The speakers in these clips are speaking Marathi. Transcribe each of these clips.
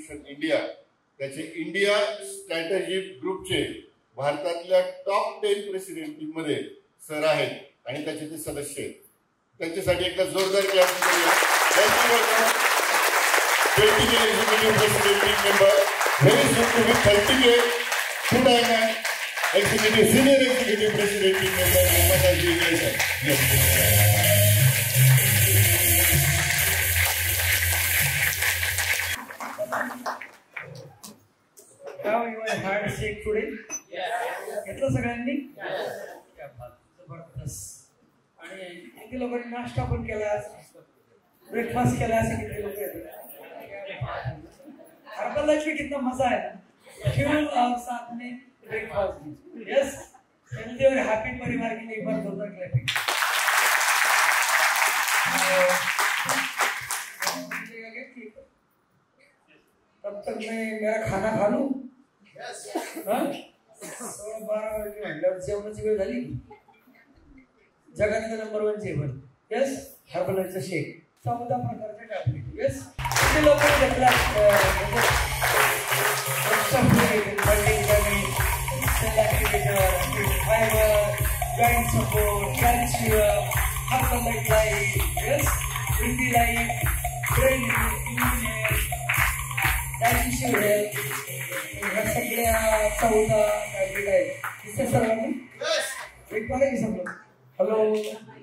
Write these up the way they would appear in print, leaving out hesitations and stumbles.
सोल्युशन इंडिया, त्याचे इंडिया स्ट्रॅटेजी ग्रुपचे भारतातल्या टॉप 10 प्रेसिडेंटमध्ये सर आहेत आणि त्याचे ते सदस्य आहेत. त्यांच्यासाठी एकदा जोरदार क्लॅप करूया. Thank you welcome. 20 executive president member, very soon to be 30 two-time executive senior executive president member Mohammad Azmi sir. Yes. How you had shake today? Yes. घेतलं सगळ्यांनी? Yes. क्या बात, जबरदस्त. आणि किती लोकांनी नाश्ता पण केला, ब्रेकफास्ट केला, असे किती लोक आहेत? हर्बल लाइफ में कितना मजा है ना, फ्यूल और साथ में ब्रेकफास्ट भी. यस, हेल्दी और हैप्पी परिवार के लिए एक बार जोरदार क्लैपिंग. तब तक मैं मेरा खाना खा लूं. हाँ, 12 वाजले म्हटल्यावर जेवणाची वेळ झाली. जगातलं नंबर 1 जेवण. यस, हर्बल लाइफचं शेक 14 प्रकारचे टॅबलेट. यस, किती लोकांनी घेतला? Fibre, joint support, calcium, Herbalife, yes, ब्रिटी लाईफ, ब्रेन डायजेशन हेल्थ, ह्या सगळ्या 14 टॅबलेट आहेत. दिसते सर्वांनी? एक बार की समजा हॅलो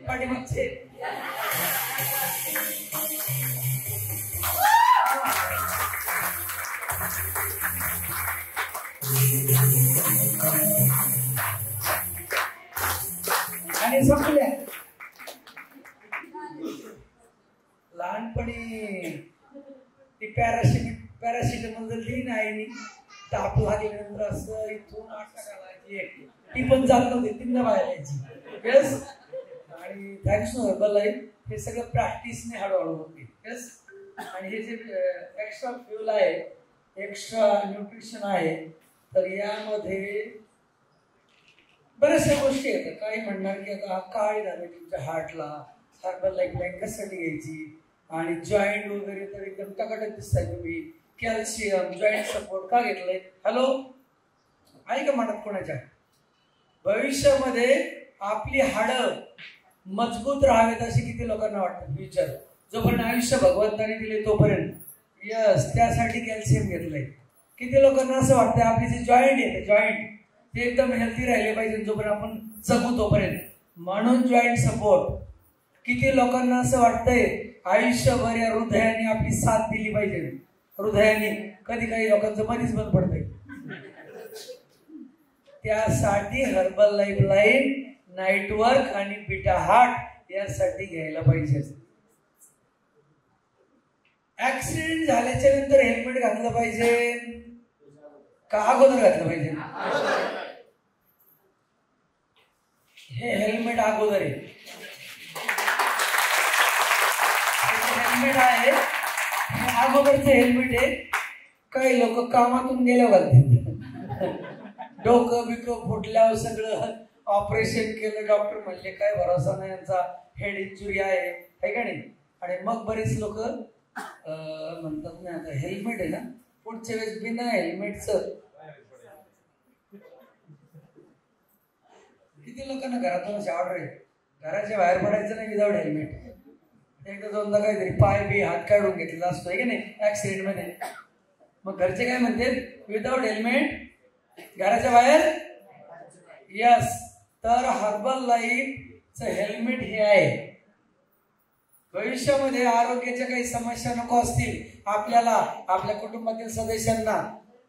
पाठीमागचे आणि संपल्या. लहानपणी ती पॅरासिटामॉल जर दिली नाही, ताप लागल्यानंतर असं इथून आठ घालायची, ती पण जात नव्हती, 3दा बाहेर यायची. यस, आणि थँक्स टू हर्बल लाईफ हे सगळं प्रॅक्टिसने हळूहळू होते. यस, आणि हे जे एक्स्ट्रा फ्यूल आहे, एक्स्ट्रा न्यूट्रिशन आहे, तर यामध्ये बऱ्याचशा गोष्टी आहेत. काही म्हणणार की आता काय झालं तुमच्या हार्टला, हर्बल लाईफ लाईन कशासाठी घ्यायची, आणि जॉईंट वगैरे तर एकदम टकाटक दिसताय तुम्ही. कॅल्शियम, जॉईंट सपोर्ट का घेतलंय? हॅलो, आहे का मनात कोणाच्या? भविष्यामध्ये आपली हाडं मजबूत राहावेत असे किती लोकांना वाटतं? विचार, जोपर्यंत आयुष्य भगवंताने दिले तोपर्यंत. यस, त्यासाठी कॅल्शियम घेतलंय. किती लोकांना असं वाटतं आपले जे जॉईंट येते, जॉईंट ते एकदम हेल्थी राहिले पाहिजे जोपर्यंत आपण जगू तोपर्यंत, म्हणून जॉईंट सपोर्ट. किती लोकांना असं वाटतंय आयुष्यभर या हृदयाने आपली साथ दिली पाहिजे, हृदयाने. कधी काही लोकांचं मधीच बंद पडतंय. त्यासाठी हर्बल लाईफ लाईन, नाईटवर्क आणि बीटा हार्ट यासाठी घ्यायला पाहिजे. ऍक्सिडेंट झाल्याच्या नंतर हेल्मेट घातलं पाहिजे का अगोदर घातलं पाहिजे? हे हेल्मेट अगोदर आहे. हेल्मेट आहे, हे अगोदरचं हेल्मेट आहे. काही लोक कामातून गेल्यावर घालतील. डोकं बिकं फुटल्यावर सगळं ऑपरेशन केलं, डॉक्टर म्हणले काय भरोसा नाही यांचा, हेड इंजुरी आहे का नाही. आणि मग बरेच लोक म्हणतात नाही आता हेल्मेट आहे ना, पुढच्या वेळेस बिना हेल्मेटचं. किती लोकांना घरातून अशी ऑर्डर आहे, घराच्या बाहेर पडायचं नाही विदाउट हेल्मेट. एकदा दोनदा काहीतरी पाय बी हात काढून घेतलेला असतो की नाही ऍक्सिडेंट मध्ये. मग घरचे काय म्हणते, विदाउट हेल्मेट घराच्या बाहेर. यस, तर हर्बल लाईफचं हेल्मेट हे आहे. भविष्यामध्ये आरोग्याच्या काही समस्या नको असतील आपल्याला, आपल्या कुटुंबातील सदस्यांना,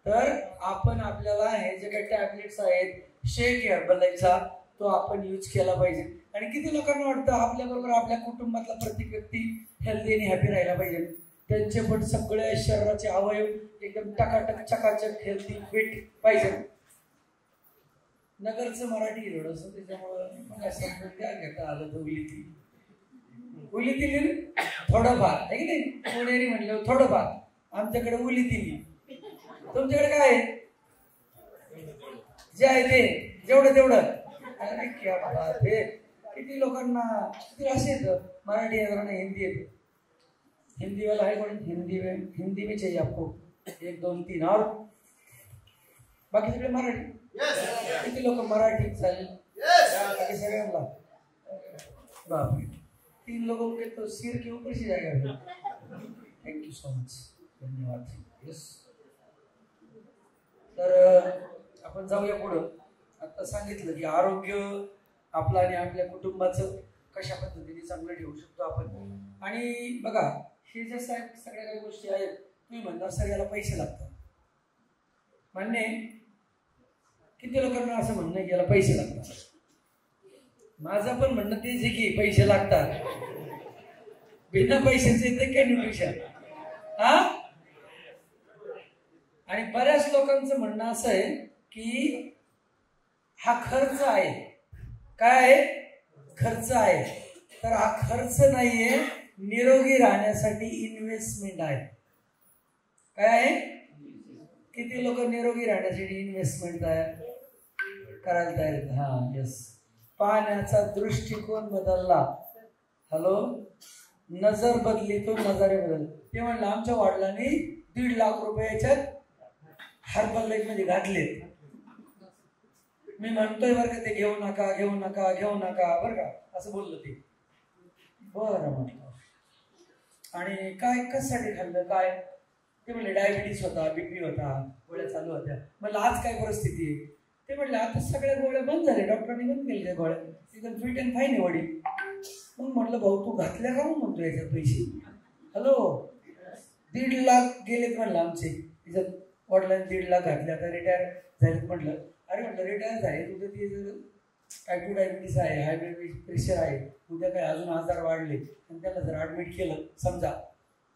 तर आपण आपल्याला हे जे काही टॅबलेट्स आहेत, शेक हर्बल लाईफचा, तो आपण यूज केला पाहिजे. आणि किती लोकांना वाटतं आपल्याबरोबर आपल्या कुटुंबातला प्रत्येक व्यक्ती हेल्दी आणि हॅपी राहायला पाहिजे. त्यांचे पण सगळ्या शरीराचे अवयव एकदम टकाटक चकाचक हेल्दी फिट पाहिजे. नगरचं मराठी थोडंसं, त्याच्यामुळं मला समजून काय घेता आलं तर उलीतील थोडंफार आहे की नाही. पुणेरी म्हणलं थोडंफार, आमच्याकडे उलीतील. तुमच्याकडे काय आहे? जे आहे ते जेवढं तेवढं. अरे क्या बात आहे. किती लोकांना किती असे येतं, मराठी येतं ना हिंदी येतं. हिंदी वाला है कोण? हिंदी में चाहिए आपको? 1 2 3 और बाकी सगळे मराठी. किती लोक मराठी चालेल बाकी सगळ्यांना बापरे 3 लोगों के तो सिर के ऊपर से जाएगा. थँक्यू सो मच, धन्यवाद. येस, तर आपण जाऊया पुढं. आता सांगितलं की आरोग्य आपलं आणि आपल्या कुटुंबाचं कशा पद्धतीने चांगलं ठेवू शकतो आपण. आणि बघा हे जे सगळ्या काही गोष्टी आहेत, तुम्ही म्हणणार सर याला पैसे लागतात, मान्य. किती लोकांना असं म्हणणं की याला पैसे लागतात. माझं पण म्हणणं तेच आहे की पैसे लागतात. बिना पैशाचे येते काय न्यूट्रिशन. हा, आणि बऱ्याच लोकांचं म्हणणं असं आहे की हा खर्च आहे. काय आहे? खर्च आहे. तर हा खर्च नाहीये, निरोगी राहण्यासाठी इन्व्हेस्टमेंट आहे. काय आहे? किती लोक निरोगी राहण्यासाठी इन्व्हेस्टमेंट करायला तयार आहेत? हा, येस. पाहण्याचा दृष्टिकोन बदलला. हॅलो, नजर बदली तो नजारे बदल. ते म्हणलं आमच्या वडिलांनी 1.5 लाख रुपयाच्यात हर्बल लाईफ मध्ये घातले. मी म्हणतोय बरं का ते घेऊ नका घेऊ नका घेऊ नका बरं का, असं बोललं ते. बरं म्हटलं. आणि काय कशासाठी खाल्लं काय? ते म्हणले डायबिटीस होता, बीपी होता, गोळ्या चालू होत्या. म्हणलं आज काय परिस्थिती आहे? ते म्हणले आता सगळ्या गोळ्या बंद झाल्या, डॉक्टरांनी बंद केल्या गोळ्या, एकदम फिट अँड फाईन आहे वडील. मग म्हटलं भाऊ तू घातल्या का म्हणतो याच्यात पैसे? हॅलो, 1.5 लाख गेलेत म्हणलं आमचे. त्याच्यात वडिलांनी 1.5 लाख घातले, आता रिटायर झालेत. म्हटलं अरे म्हटलं रिटायर झाले तुझं ते जर टाईप 2 डायबिटीस आहे, हाय ब्लड प्रेशर आहे, उद्या काय अजून आजार वाढले आणि त्याला जर ॲडमिट केलं समजा,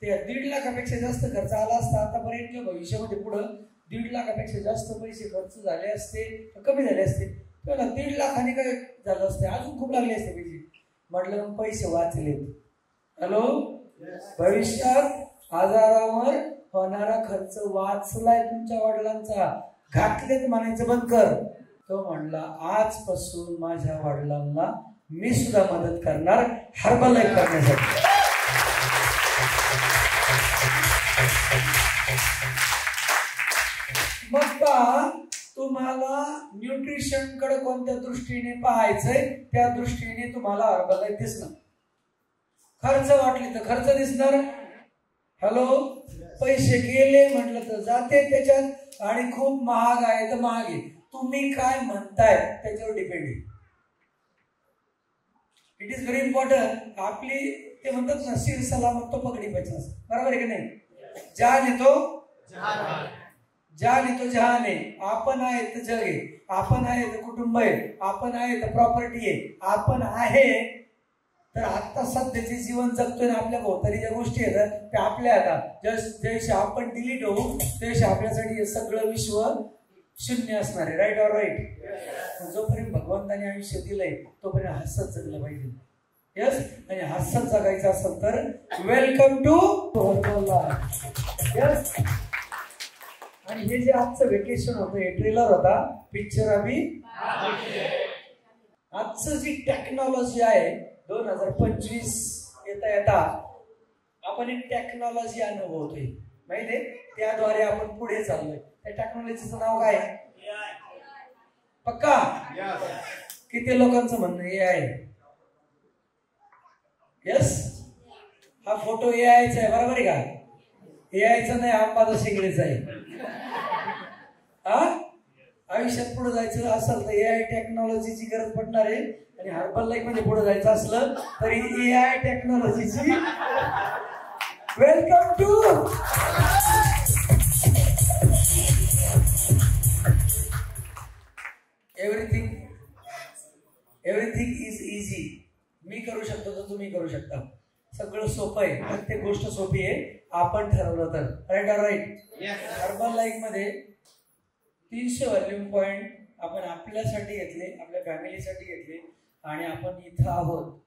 ते 1.5 लाखापेक्षा जास्त खर्च आला असता आतापर्यंत किंवा भविष्यामध्ये पुढं 1.5 लाखापेक्षा जास्त पैसे खर्च झाले असते, कमी झाले असते. त्याला 1.5 लाखाने काय झालं असते, अजून खूप लागले असते पैसे. म्हटलं मग पैसे वाचले. हॅलो, भविष्यात आजारावर होणारा खर्च वाचलाय तुमच्या वडिलांचा. घातलेत म्हणायचं बंद कर. तो म्हणला आजपासून माझ्या वडिलांना मी सुद्धा मदत करणार हर्बल लाईफ करण्यासाठी. मग पहा तुम्हाला न्यूट्रिशन कडे कोणत्या दृष्टीने पाहायचंय त्या दृष्टीने तुम्हाला हर्बल लाईफ दिसणार. खर्च वाटली तर खर्च दिसणार. हॅलो, पैसे गेले म्हटलं तर जाते त्याच्यात, आणि खूप महाग आहे तर महाग आहे. तुम्ही काय म्हणताय त्याच्यावर डिपेंड आहे. It is very important. आपली ते म्हणतात ना सिर सलामत तो पगडी पचास, बरोबर आहे की नाही? जान आहे तो जान आहे तो जहान आहे. आपण आहे तर जग आहे, आपण आहे तर कुटुंब आहे, आपण आहे तर प्रॉपर्टी आहे, आपण आहे तर आता सध्याचे जीवन जगतोय ना, आपल्या भोवताली ज्या गोष्टी आहेत त्या आपल्या आता जसे आपण डिलीट होऊ तसे आपल्यासाठी हे सगळं विश्व शून्य असणार आहे. Right or right? जोपर्यंत भगवंताने आयुष्य दिलंय तोपर्यंत हसत जगलं पाहिजे. यस, आणि हसत जगायचं असेल तर वेलकम टू यस. आणि हे जे आजचं वेकेशन होतं हे ट्रेलर होता, पिक्चर आम्ही आजचं जी टेक्नॉलॉजी आहे 2025 येता आपण एक टेक्नॉलॉजी अनुभवतोय माहिती आहे. त्याद्वारे आपण पुढे चाललोय. त्या टेक्नॉलॉजीचं नाव काय? पक्का? किती लोकांचं म्हणणं हे आहे? यस. हा फोटो एआयचा आहे, बरोबर आहे का? एआयचा नाही, आंबाचा शेगडीचा आहे. हा, आयुष्यात पुढे जायचं असेल तर एआय टेक्नॉलॉजीची गरज पडणार आहे. आणि हर्बल लाईफ मध्ये पुढे जायचं असलं तरी एआय टेक्नॉलॉजीची welcome to. Everything is easy. मी करू शकतो तर तुम्ही करू शकता. सगळं सोपं आहे, प्रत्येक गोष्ट सोपी आहे आपण ठरवलं तर. Right or right? Herbal life मध्ये 300 व्हॉल्यूम पॉइंट आपण आपल्यासाठी घेतले, आपल्या फॅमिलीसाठी घेतले, आणि आपण इथं आहोत.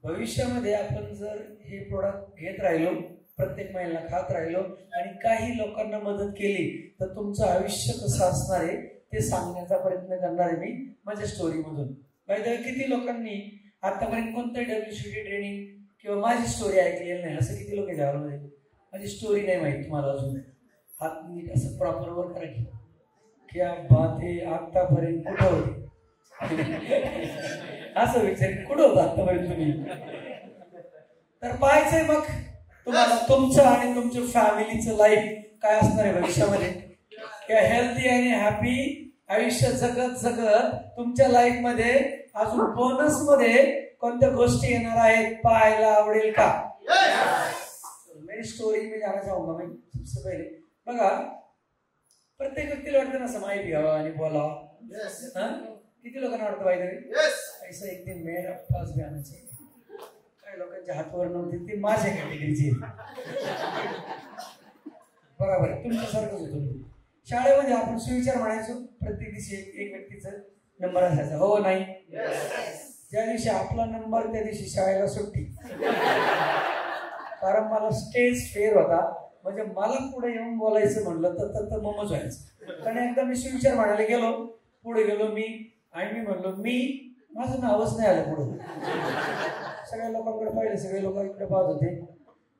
भविष्यामध्ये आपण जर हे प्रोडक्ट घेत राहिलो, प्रत्येक महिन्याला खात राहिलो आणि काही लोकांना मदत केली तर तुमचं आयुष्य कसं असणार आहे ते सांगण्याचा प्रयत्न करणार आहे मी माझ्या स्टोरीमधून. किती लोकांनी आतापर्यंत कोणतं WCT ट्रेनिंग किंवा माझी स्टोरी ऐकलेली नाही? असं किती लोक द्यावं? माझी स्टोरी नाही माहिती तुम्हाला अजून. हात नीट असं प्रॉपर वर करा की क्या बात आहे, आतापर्यंत कुठं होते असं विचार कुठं होतं आतापर्यंत तुम्ही. तर पाहायचंय मग तुम्हाला तुमचं आणि तुमच्या फॅमिलीचं लाईफ काय असणार आहे भविष्यामध्ये. त्या हेल्दी आणि हॅपी आयुष्य जगत जगत तुमच्या लाईफ मध्ये अजून बोनस मध्ये कोणत्या गोष्टी येणार आहेत पाहायला आवडेल का. मेरी स्टोरी मी जाना चाहूंगा. मैं सबसे पहले बघा प्रत्येक व्यक्तीला वाटतं ना असं माहिती घ्यावं आणि बोलावं. किती लोकांना वाटतं पाहिजे ऐसा एक दिन मेरा पास भी आना चाहिए. काही लोकांच्या हातवर नव्हते ते माझ्या कॅटेगरीचे बरोबर आहे. तुमच्यासारखंच होतो. शाळेमध्ये आपण सुविचार म्हणायचो प्रत्येक दिवशी एक व्यक्तीचा नंबर असायचा हो नाही. ज्या दिवशी आपला नंबर त्या दिवशी शाळेला सुट्टी. कारण मला स्टेज फेअर होता म्हणजे मला पुढे येऊन बोलायचं म्हणलं तर ममच व्हायचं. कारण एकदा मी सुविचार म्हणायला गेलो पुढे गेलो मी आणि मी म्हणलो माझं नावच नाही आलं पुढे. सगळ्या लोकांकडे पाहिलं सगळे लोक इकडे पाहत होते.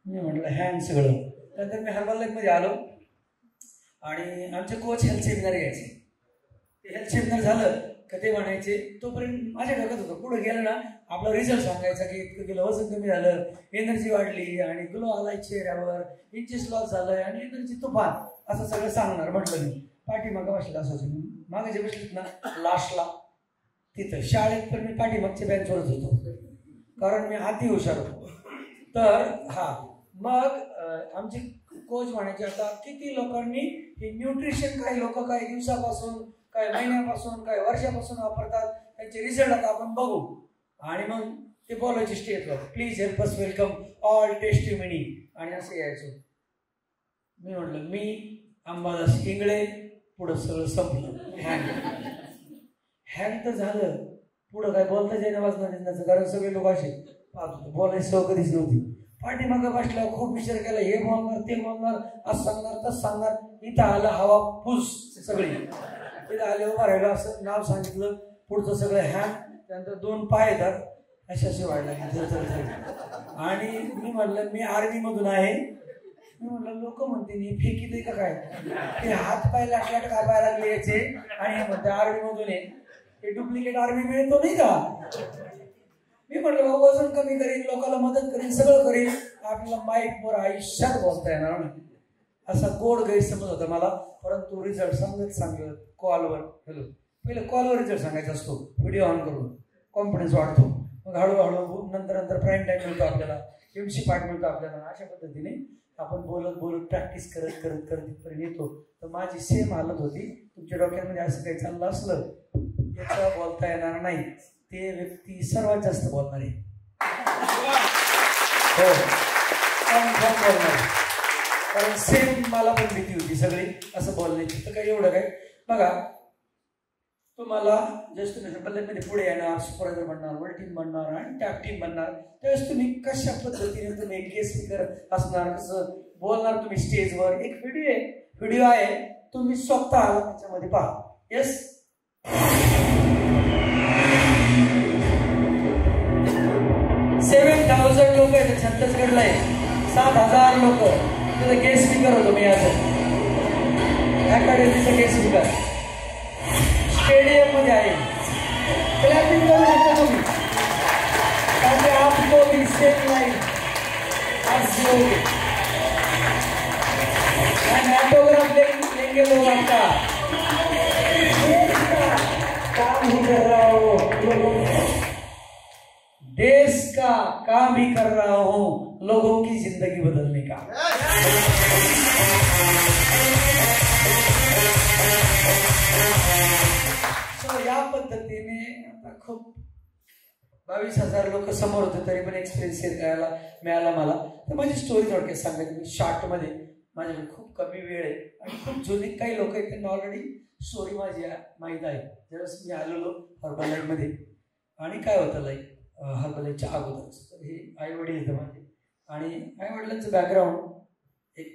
मी म्हटलं हँड सगळं. नंतर मी हर्बल लाईफ मध्ये आलो आणि आमचे कोच हेल्थ सेमिनार घ्यायचे. ते हेल्थ सेमिनार झालं का ते म्हणायचे तोपर्यंत माझ्या डोक्यात होतं पुढे गेलं ना आपला रिझल्ट सांगायचा की इतकं गेलं वजन कमी झालं एनर्जी वाढली आणि ग्लो आलाय चेहऱ्यावर इंचेस लॉस झालंय आणि एनर्जी तुफान असं सगळं सांगणार. म्हटलं मी पाठीमागं बसलं असायचं मागे जे बसलीत ना लास्टला तिथं शाळेत पण मी पाठीमागच्या बेंचवरच होतो कारण मी अति हुशार होतो. तर मग आमचे कोच म्हणायचे आता किती लोकांनी हे न्यूट्रिशन काही लोक काही दिवसापासून काही महिन्यापासून काही वर्षापासून वापरतात त्यांचे रिझल्ट आता आपण बघू. आणि मग ते बोलायचे स्टेजवर please help us welcome all testimony आणि असं यायचो. मी म्हटलं मी अंबादास इंगळे पुढं सगळं संपलं. हँग तर झालं पुढं काय बोलता जायना वाचणार त्याचं कारण सगळे लोक असे पाहत होते बोलायची सवय कधीच नव्हती. पाठीमागं बसल्यावर खूप विचार केला हे बोलणार ते बोलणार असं सांगणार तसं सांगणार. इथं आलं हवा फुस सगळी इथं आले उभा राहिलं असं नाव सांगितलं पुढचं सगळं हँग त्यानंतर 2 पाय येतात असे व्हायला लागले. आणि मी म्हटलं मी आर्मी मधून आहे. मी म्हटलं लोक म्हणते मी फेकी दे का काय ते हात पाय लाट काय पाय लागले याचे आणि हे म्हणते आर्मी मधून आहे ते डुप्लिकेट आर्मी मिळतो नाही का. मी म्हटलं वजन कमी करीन लोकांना मदत करीन सगळं करीन आपल्याला माईक वर आयुष्यात बोलता येणार नाही असा गोड गैरसमज होता मला. परंतु रिझल्ट सांगत कॉलवर हॅलो पहिले कॉलवर रिझल्ट सांगायचा असतो व्हिडिओ ऑन करून कॉन्फिडन्स वाढतो. मग हळूहळू नंतर प्राईम टाईम मिळतो आपल्याला MC पार्ट मिळतो आपल्याला. अशा पद्धतीने आपण बोलत प्रॅक्टिस करत इथपर्यंत येतो. तर माझी सेम हालत होती. तुमच्या डोक्यामध्ये असं काही चाललं असलं याचा बोलता येणार नाही ते व्यक्ती सर्वात जास्त बोलणार आहे. हो बोलणार कारण सेम मला पण भीती होती सगळी असं बोलण्याची. तर काही एवढं काय बघा तुम्हाला जस्ट तुम्ही हर्बल पुढे येणार सुपरवायझर बनणार वर्ल्ड टीम बनणार आणि टॅप टीम बनणार त्यावेळेस तुम्ही कशा पद्धतीने तुम्ही एक गेस्ट स्पीकर असणार कसं बोलणार तुम्ही स्टेजवर. एक व्हिडिओ आहे तुम्ही स्वतः त्याच्यामध्ये पहा. येस 7,000 लोक आहेत छत्तीसगडला आहे 7,000 लोक तिथं गेस्ट स्पीकर होतो मी आज अकॅडमीचा गेस्ट स्पीकर स्टेडियम मध्ये आहे. क्लॅपिंग करू शकता तुम्ही ताकि आपको भी सेम लाइफ आप जियोगे. ऑटोग्राफ लेंगे लोग आपका काम ही कर रहा हूँ देश का काम ही कर रहा हूँ लोगों की जिंदगी बदलने का. या पद्धतीने आता खूप 22,000 लोक समोर होते तरी पण एक्सपिरियन्स मिळाला मला. तर माझी स्टोरी थोडक्यात सांगायची मी शॉर्ट मध्ये माझ्याकडे खूप कमी वेळ आहे आणि खूप जुने काही लोक आहेत त्यांना ऑलरेडी स्टोरी माझी माहीत आहे. ज्यावेळेस मी आलेलो हर्बल लाईफ मध्ये आणि काय होतं लाईक हर्बल लाईफच्या अगोदरच तर हे आई वडील येतं माझे आणि आई वडिलांचं बॅकग्राऊंड एक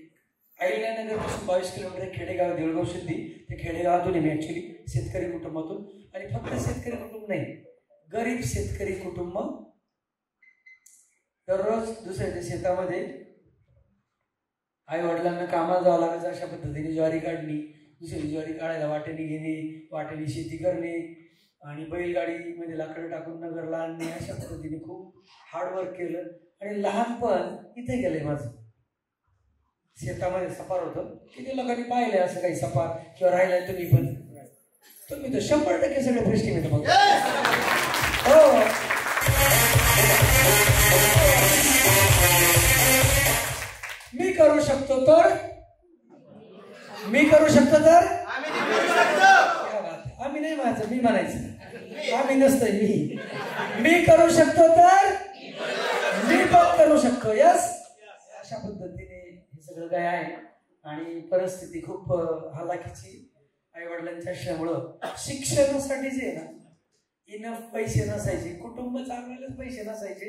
अहिल्यानगरपासून 22 किलोमीटर खेडेगाव देऊळगाव सिद्धी ते खेडेगावातून मी ॲक्च्युली शेतकरी कुटुंबातून. आणि फक्त शेतकरी कुटुंब नाही गरीब शेतकरी कुटुंब दररोज दुसऱ्याच्या शेतामध्ये आई वडिलांना कामाला जावं लागायचं, अशा पद्धतीने ज्वारी काढणी, दुसरी ज्वारी काढायला वाटेने घेणे, वाटेने शेती करणे आणि बैलगाडीमध्ये लाकडं टाकून नगरला आणणे, अशा पद्धतीने खूप हार्डवर्क केलं. आणि लहानपण इथे गेलंय माझं. शेतामध्ये सफार होतं, किती लोकांनी पाहिलंय असं काही सफार किंवा राहिलाय तुम्ही पण. तुम्ही तर 100% सगळे फ्रेश टीम येतं मग. हो, मी करू शकतो तर, मी करू शकतो तर आम्ही नाही म्हणायचं, मी म्हणायचं. आम्ही नसतंय, मी करू शकतो तर मी पण करू शकतो. यस, अशा पद्धतीने हे सगळं काय आहे. आणि परिस्थिती खूप हालाकीची आई वडिलांच्या असल्यामुळं शिक्षणासाठी जे आहे ना, इनफ पैसे नसायचे, कुटुंब चालवायलाच पैसे नसायचे.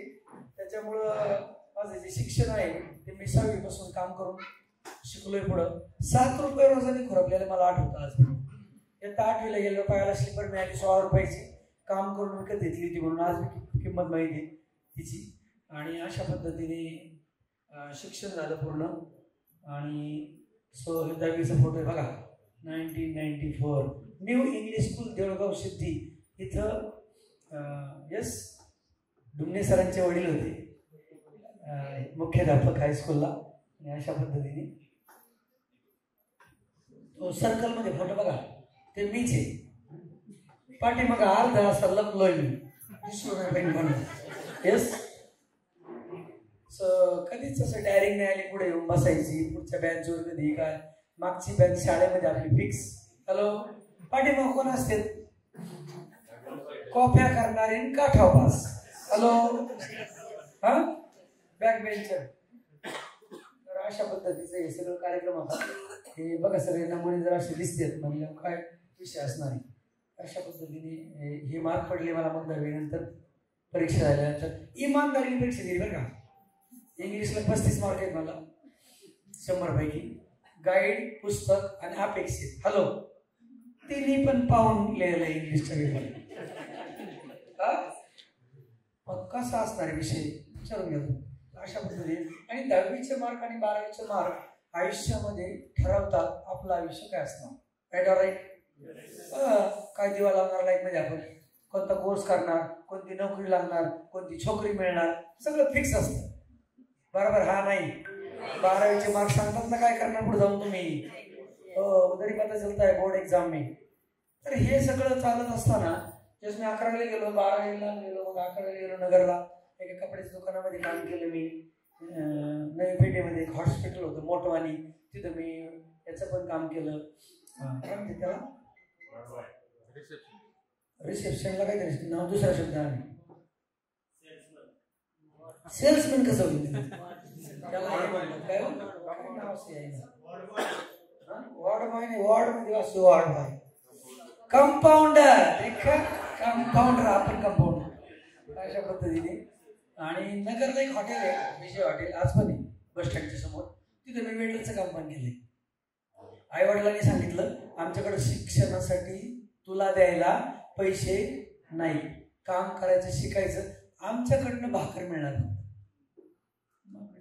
त्याच्यामुळं माझं जे शिक्षण आहे ते मी 6वी पासून काम करून शिकलोय. पुढं 7 रुपये रोजाने खुरपलेलं मला आठवतं. आज इयत्ता 8वीला गेलो, पायाला स्लीपर मिळाली 100 रुपयाची, काम करून विकत घेतली ती, म्हणून आज मी किंमत माहिती तिची. आणि अशा पद्धतीने शिक्षण झालं पूर्ण. आणि हे 10वीचा फोटो आहे बघा, 1994, न्यू इंग्लिश स्कूल देऊळगाव सिद्धी इथं. यस, डुमणे सरांचे वडील होते मुख्याध्यापक हायस्कूलला. आणि अशा पद्धतीने तो सर्कलमध्ये फोटो बघा, ते मीच आहे. पाठीमाग अर्धा असा लपलोय मी, दिसलो नाही पाहिजे म्हणून. येस, कधीच असं डायरिंग नाही आली पुढे येऊन बसायची, पुढच्या बँचवर कधी काय. मागची बँच शाळेमध्ये आपली फिक्स. हॅलो, पाठीमाग कोण असते? कॉफ्या करणारे काठाव पास. हॅलो, हा, बॅक बेंचर. तर अशा पद्धतीचे हे सगळं कार्यक्रम होता. हे बघा, सगळे नमुने जर असे दिसतात म्हणजे काय विषय असणार आहे. अशा पद्धतीने हे मार्क पडले मला मग 10वी नंतर परीक्षा झाल्यानंतर. इमानदारीने परीक्षा दिली बरं का. इंग्लिशला 35 मार्क आहेत मला 100 पैकी. गाईड, पुस्तक आणि अपेक्षित, हॅलो, तिन्ही पण पाहून लिहिलं इंग्लिशच्या वेळेला. मग कसा असणार विषय विचारून घेतो अशा पद्धतीने. आणि 10वीचे मार्क आणि 12वीचे मार्क आयुष्यामध्ये ठरवतात आपलं आयुष्य काय असणार. Right or right? काय दिवा लावणार लाईफमध्ये, आपण कोणता कोर्स करणार, कोणती नोकरी लागणार, कोणती छोकरी मिळणार, सगळं फिक्स असतं. बरोबर? हा नाही, 12वीचे मार्क सांगतात ना काय करणार पुढे जाऊन तुम्ही. तरी पता चलता है बोर्ड एग्जाम में. तर हे सगळं चालत असताना जस मी 11वीला गेलो, 12वीला गेलो, मग 11वीला गेलो नगरला. एका कपड्याच्या दुकानामध्ये काम केलं मी. नवी पेठेमध्ये एक हॉस्पिटल होतं मोठवानी, तिथं मी याचं पण काम केलं. काय म्हणते त्याला, रिसेप्शनला काहीतरी नाव, दुसरा शब्द आहे सेल्समॅन. कसं होईल त्याला, काय नाव असे वॉर्ड बॉय नाही, वॉर्ड मध्ये असतो वॉर्ड बॉय, कंपाऊंडर. कंपाऊंडर, आपण कंपाऊंडर अशा पद्धतीने. आणि नगरला एक हॉटेल आहे, विजय हॉटेल, आज पण आहे बस स्टँडच्या समोर. तिथे मी वेटरचं काम पण केलंय. आई वडिलांनी सांगितलं आमच्याकडे शिक्षणासाठी तुला द्यायला पैसे नाही, काम करायचं, शिकायचं, आमच्याकडनं भाकर मिळणार.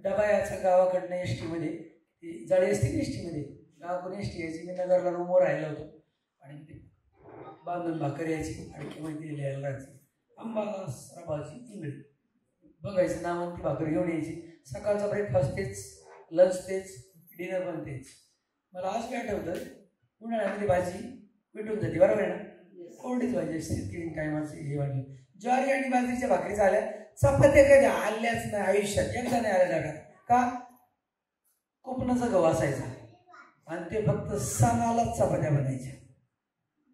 डबा याचा गावाकडनं एसटी मध्ये, ती जाळी असते ना एसटी मध्ये, गावाकडून एसटी यायची. मी नगरला रूमवर राहिलो होतो आणि ते बांधून भाकर यायची आणि किंवा ती लिहायला राहायची. अंबादास राबाची इंगळी बघायचं नाव, ती भाकर घेऊन यायची. सकाळचा ब्रेकफास्ट तेच, लंच तेच, डिनर पण तेच. मला आज काय आठवतं, उन्हाळ्यामध्ये भाजी भेटून जाते, बरोबर आहे ना, कोरडीच भाजी असते 3 टायमाची. ही भाजी ज्वारी आणि बाजरीच्या भाकरी झाल्या, चपात्या कधी आल्याच नाही आयुष्यात, एकदा नाही आल्या जगात. का? कोकणाचा गहू असायचा आणि ते फक्त सणालाच चपात्या बनायच्या.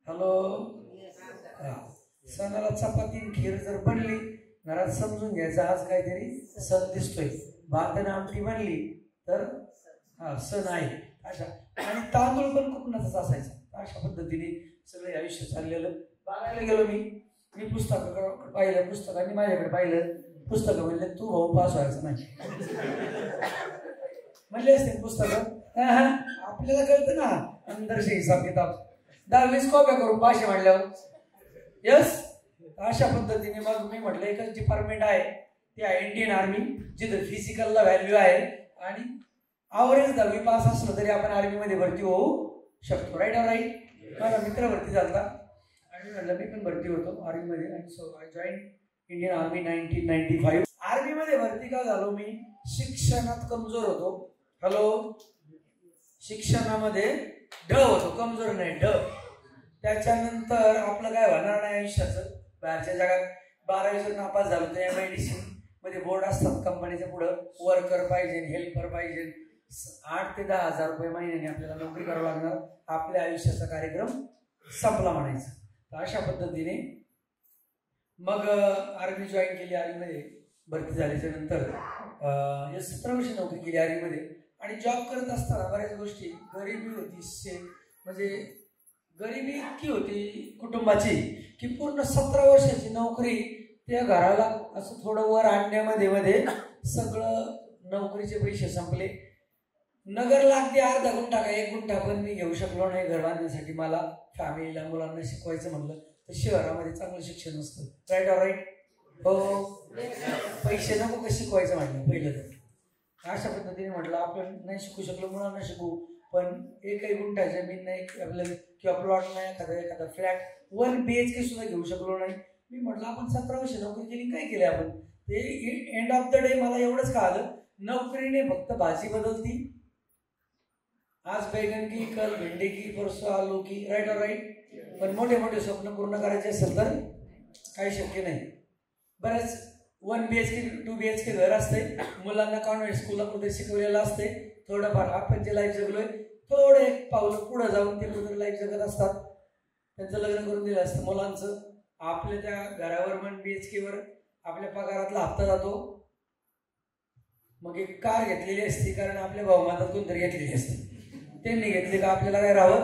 हॅलो, सणाला चपाती खीर जर बनली घरात, समजून घ्यायचं आज काहीतरी सण दिसतोय. भात आणि आमटी बनली तर हा सण आहे. अशा, आणि तांदूळ पण कोकणाचाच असायचा. अशा पद्धतीने सगळे आयुष्य चाललेलं. बघायला गेलो मी पुस्तकाकडे पाहिलं, पुस्तकांनी माझ्याकडे पाहिलं, पुस्तकं म्हणले तू भाऊ पास व्हायचं नाही म्हणले असते पुस्तकं. आपल्याला कळतं ना अंदरचे हिसाब किताब, 10-20 कॉप्या करून पाचशे म्हणल्यावर. यस, अशा पद्धतीने मग मी म्हटलं एकच डिपार्टमेंट आहे, ते आहे इंडियन आर्मी, जिथं फिजिकलला व्हॅल्यू आहे आणि ॲव्हरेज 10वी पास असलं तरी आपण आर्मीमध्ये भरती होऊ शकतो. Right or right? माझा मित्र भरती झाला आणि म्हटलं मी पण भरती होतो आर्मीमध्ये. आणि so I join Indian army 1995. आर्मीमध्ये भरती का झालो मी? शिक्षणात कमजोर होतो. हॅलो, शिक्षणामध्ये ढ होतो, कमजोर नाही ढ. त्याच्यानंतर आपलं काय होणार नाही आयुष्याचं. बाहेरच्या जगात 12वी नापास झालो तर MIDC मध्ये बोर्ड असतात कंपनीच्या पुढं, वर्कर पाहिजे, हेल्पर पाहिजे, 8 ते 10 हजार रुपये महिन्याने आपल्याला नोकरी करावं लागणार. आपल्या आयुष्याचा कार्यक्रम संपला म्हणायचा. तर अशा पद्धतीने मग आर्मी जॉईन केली. आर्मीमध्ये भरती झाल्याच्या नंतर 17 वर्ष नोकरी केली आर्मीमध्ये. आणि जॉब करत असताना बऱ्याच गोष्टी, गरिबी होती, म्हणजे गरिबी इतकी होती कुटुंबाची की पूर्ण 17 वर्षाची नोकरी त्या घराला असं थोडं वर आणण्यामध्ये मध्ये सगळं नोकरीचे पैसे संपले. नगरला अगदी अर्धा गुंठा का 1 गुंठा पण मी घेऊ शकलो नाही घर बांधण्यासाठी. मला फॅमिलीला मुलांना शिकवायचं म्हणलं तर शहरामध्ये चांगलं शिक्षण असतं. Right or right? हो, पैसे नको का शिकवायचं म्हटलं पहिलं तर. अशा पद्धतीने म्हटलं आपण नाही शिकू शकलो, मुलांना शिकू, पण 1 गुंठा जमीन नाही आपल्याला किंवा प्लॉट नाही, एखादा फ्लॅट 1 BHK सुद्धा घेऊ शकलो नाही. मी म्हटलं आपण 17 वर्ष नोकरी केली, काय केलं आपण? ते एंड ऑफ द डे मला एवढंच कळालं, नोकरीने फक्त भाजी बदलती. आज बैगन की, कल भेंडी की, परसों आलू की. Right or right? पण मोठे मोठे स्वप्न पूर्ण करायचे असेल तर काही शक्य नाही. बऱ्याच 1 BHK 2 BHK घर असते, मुलांना कॉन्व्हेंट स्कूलला कुठे शिकवलेलं असते. थोडंफार आपण जे लाईफ जगलोय थोडं एक पावलं पुढं जाऊन ते कुठे लाईफ जगत असतात. त्यांचं लग्न करून दिलं असतं मुलांचं. आपल्या त्या घरावर 1 BHK वर आपल्या पगारातला हप्ता जातो. मग एक कार घेतलेली असते, कारण आपल्या भाऊमातात कोणतरी घेतलेली असते. त्यांनी घेतली का आपल्याला काय राहावं?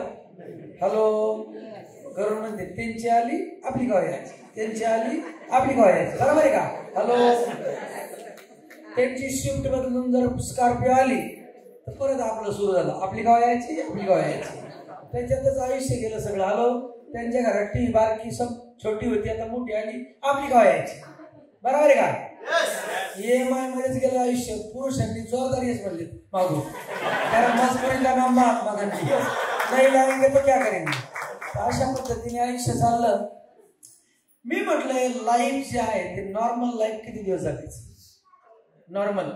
हॅलो, घरून म्हणते त्यांची आली आपली गाव यायची, त्यांची आली आपली गाव यायची. बरोबर आहे का? हॅलो, त्यांची शिफ्ट बदलून जर स्कॉर्पिओ आली तर परत आपलं सुरू झालं, आपली गाव यायची आपली गाव यायची. त्याच्यातच आयुष्य गेलं सगळं. हॅलो, त्यांच्या घरात टी बारकी सब छोटी होती, आता मोठी आली आपली गाव यायची. बरोबर आहे का? EMI मध्येच गेलं आयुष्य. पुरुषांनी जोरदारी म्हणले मागू, कारण मजबुरी का नाम महात्मा गांधी नाही लावेंगे तो क्या करेंगे. अशा पद्धतीने आयुष्य चाललं. मी म्हटलं लाईफ जे आहे ते नॉर्मल लाईफ किती दिवस जातेच? नॉर्मल,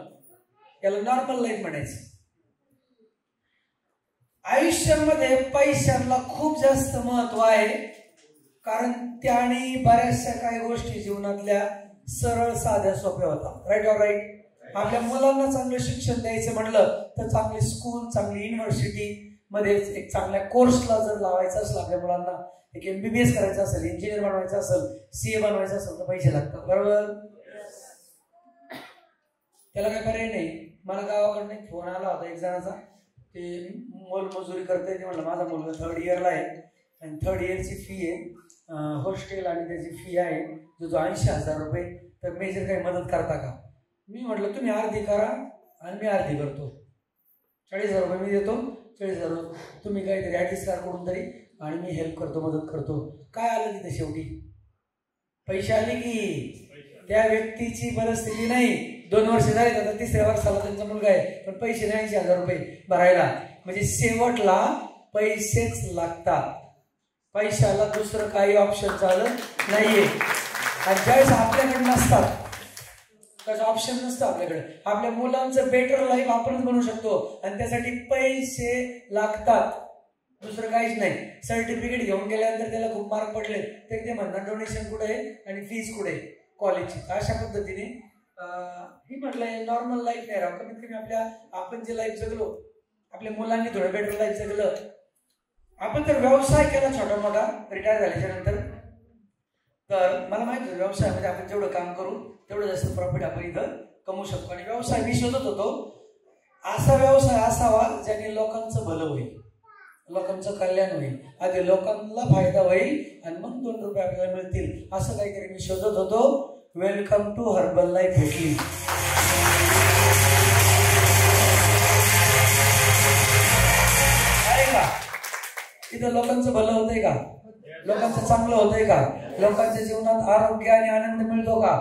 याला नॉर्मल लाईफ म्हणायचं. आयुष्यामध्ये पैशाला खूप जास्त महत्व आहे, कारण त्याने बऱ्याचशा काही गोष्टी जीवनातल्या सरळ साध्या सोप्या होतात. Right or right? आपल्या मुलांना चांगलं शिक्षण द्यायचं म्हणलं तर चांगली स्कूल, चांगली युनिव्हर्सिटी मध्ये एक चांगल्या कोर्सला जर लावायचं असलं, आपल्या मुलांना एक MBBS करायचं असेल, इंजिनियर बनवायचं असेल, CA बनवायचं असेल तर पैसे लागतात. बरोबर? त्याला काय पर्याय नाही. मला गावाकडनं एक फोन आला होता एक जणाचा, ते मोलमजुरी करते. ते म्हणलं माझा मुलगा 3rd इयरला आहे आणि 3rd इयरची फी आहे, हॉस्टेल आणि त्याची फी आहे जो 80,000 रुपये. तर मेजर काही मदत करता का? मी म्हटलं तुम्ही अर्धी करा आणि मी अर्धी करतो. 40,000 रुपये मी देतो, 40,000 तुम्ही काहीतरी ॲडजस्ट करा करून तरी, आणि मी हेल्प करतो, मदत करतो. काय आलं तिथे शेवटी? पैसे आले की त्या व्यक्तीची परिस्थिती नाही. 2 वर्ष झाले, आता 3ऱ्या वर्षाला त्यांचा मुलगा आहे, पण पैसे नाही 80,000 रुपये भरायला. म्हणजे शेवटला पैसेच लागतात. पैशाला दुसरं काही ऑप्शन चालत नाहीये. आणि ज्यावेळेस आपल्याकडे नसतात त्याचं ऑप्शन नसतं आपल्याकडे. आपल्या मुलांचं बेटर लाईफ आपणच बनवू शकतो आणि त्यासाठी पैसे लागतात, दुसरं काहीच नाही. सर्टिफिकेट घेऊन गेल्यानंतर त्याला खूप मार्क पडले तर ते म्हणतात डोनेशन कुठे आहे आणि फीज कुठे आहे कॉलेजची. अशा पद्धतीने ही म्हटलंय नॉर्मल लाईफ नाही राव. कमीत कमी आपण जे लाईफ जगलो, आपल्या मुलांनी थोडं बेटर लाईफ जगलं. आपण जर व्यवसाय केला छोटा मोठा रिटायर झाल्याच्या नंतर, तर मला माहिती होतं व्यवसायामध्ये आपण जेवढं काम करू तेवढं जास्त प्रॉफिट आपण इथं कमवू शकतो. आणि व्यवसाय मी शोधत होतो असा व्यवसाय असावा ज्याने लोकांचं भलं होईल, लोकांचं कल्याण होईल, आधी लोकांना फायदा होईल आणि मग 2 रुपये आपल्याला मिळतील, असं काहीतरी मी शोधत होतो. वेलकम टू हर्बल लाईफ भेटली. आहे का? इथं लोकांचं भलं होतंय का? लोकांचं चांगलं होतंय का? लोकांच्या जीवनात आरोग्य आणि आनंद मिळतो का?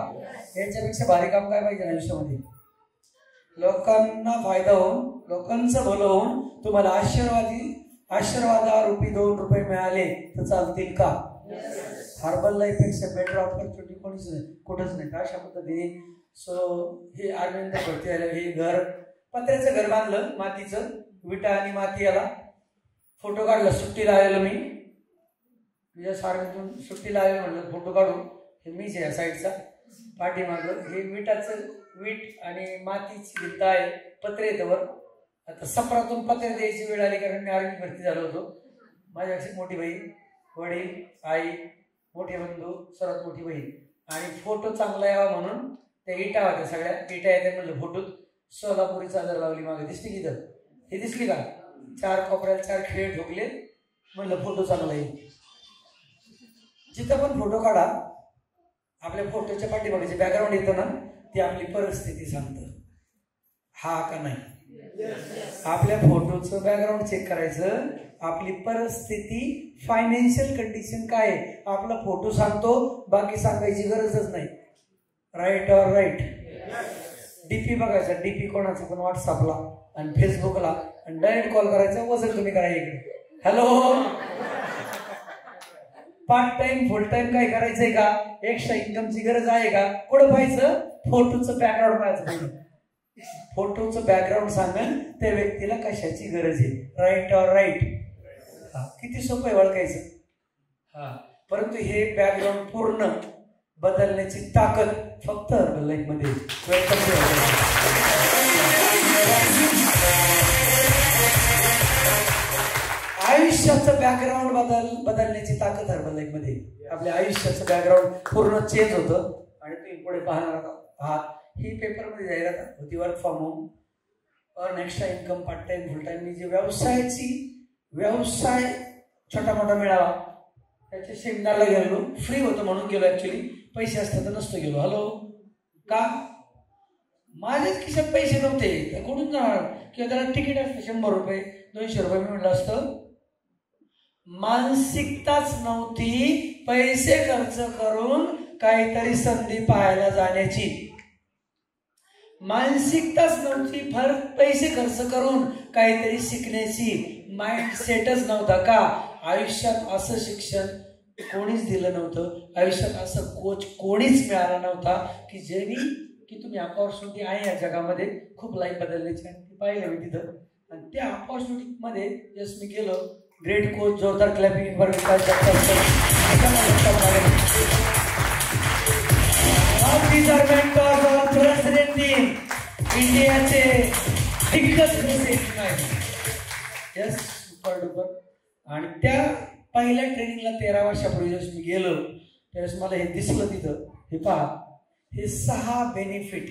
याच्यापेक्षा भारी काम काय पाहिजे आयुष्यामध्ये? लोकांना फायदा होऊन लोकांचं भलं होऊन तुम्हाला आशीर्वादारूपी 2 रुपये मिळाले तर चालतील का? हर्बल लाईफ पेक्षा बेटर ऑपॉर्च्युनिटी कोणीच नाही, कुठंच नाही. अशा पद्धतीने सो हे अरविंद भरती आलं. हे घर पत्र्याचं घर बांधलं, मातीचं, विटा आणि माती. याला फोटो काढला. सुट्टीला आलेलो मी, तुझ्या सारखं सुट्टीला आलेलो म्हणलं फोटो काढू. हे मीच आहे साईडचा पाठीमागं. हे विटाचं वीट आणि मातीची भिंत आहे, पत्रे येतं. आता सपरातून पत्रे द्यायची वेळ आली, कारण मी आर्मी भरती झालो होतो. माझ्यापेक्षा मोठी बहीण, वडील, आई, मोठे बंधू, सर्वात मोठी बहीण. आणि फोटो चांगला यावा म्हणून त्या इटा होत्या, सगळ्या इटा येत्या म्हणलं फोटोत. सोलापुरी चादर लावली मागे, दिसली की इथं? हे दिसली का? 4 कोपऱ्याला 4 खिळे ठोकले, म्हणलं फोटो चांगला येईल. जिथं पण फोटो काढा, आपल्या फोटोच्या पाठीमागे जे बॅकग्राऊंड येतं ना, ती आपली परिस्थिती सांगतं, हा का नाही. आपल्या फोटोचं बॅकग्राऊंड चेक करायचं, आपली परिस्थिती, फायनान्शियल कंडिशन काय आहे, आपला फोटो सांगतो, बाकी सांगायची गरजच नाही. Right or right? डीपी बघायचा, डीपी कोणाचा पण व्हॉट्सअपला आणि फेसबुकला, आणि डायरेक्ट कॉल करायचा, वजन तुम्ही करा इकडे. Hello, part time full time काय करायचंय का? एक्स्ट्रा इन्कमची गरज आहे का? कुठं पाहायचं? फोटोचं बॅकग्राऊंड पाहायचं. फोटोचं बॅकग्राऊंड सांगेल त्या व्यक्तीला कशाची गरज आहे. Right or right? किती सोपं आहे ओळखायचं. परंतु हे बॅकग्राऊंड पूर्ण बदलण्याची ताकद फक्त हर्बल लाईफ मध्ये. आयुष्याचं बॅकग्राऊंड बदलण्याची ताकद हर्बल लाईफ मध्ये. आपल्या आयुष्याचं बॅकग्राऊंड पूर्ण चेंज होतं. आणि तुम्ही पुढे पाहणार आहात, ही पेपरमध्ये जाहिरात होती, work from home, earn extra income, part time, full time. मी जे व्यवसाय छोटा मोठा मिळावा त्याच्या सेमिनारला गेलो. फ्री होतं म्हणून गेलो. ऍक्च्युली पैसे असतात तर नसतो गेलो. हॅलो, का? माझ्याच खिशात पैसे नव्हते, कुठून जाणार? किंवा त्याला तिकीट असतं 100 रुपये, 200 रुपये. मी म्हटलं असतं, मानसिकताच नव्हती पैसे खर्च करून काहीतरी संधी पाहायला जाण्याची. मानसिकताच नव्हती पैसे खर्च करून काहीतरी शिकण्याची. माइंड सेटच नव्हता का? आयुष्यात असं शिक्षण कोणीच दिलं नव्हतं, आयुष्यात असं कोच कोणीच मिळाला नव्हता की ज्यांनी की तुम्ही अपॉर्च्युनिटी आहे या जगामध्ये खूप लाईफ बदलण्याची. आणि ती पाहिलं मी तिथं. आणि त्या अपॉर्च्युनिटी मध्ये जस्ट मी गेलो. ग्रेट कोच, जोरदार क्लॅपिंग वर इंडियाचे दिग्गज यस, सुपर डुपर. आणि त्या पहिल्या ट्रेनिंगला 13 वर्षापूर्वी ज्यावेळेस मी गेलो त्यावेळेस मला हे दिसलं तिथं. हे पहा, हे 6 बेनिफिट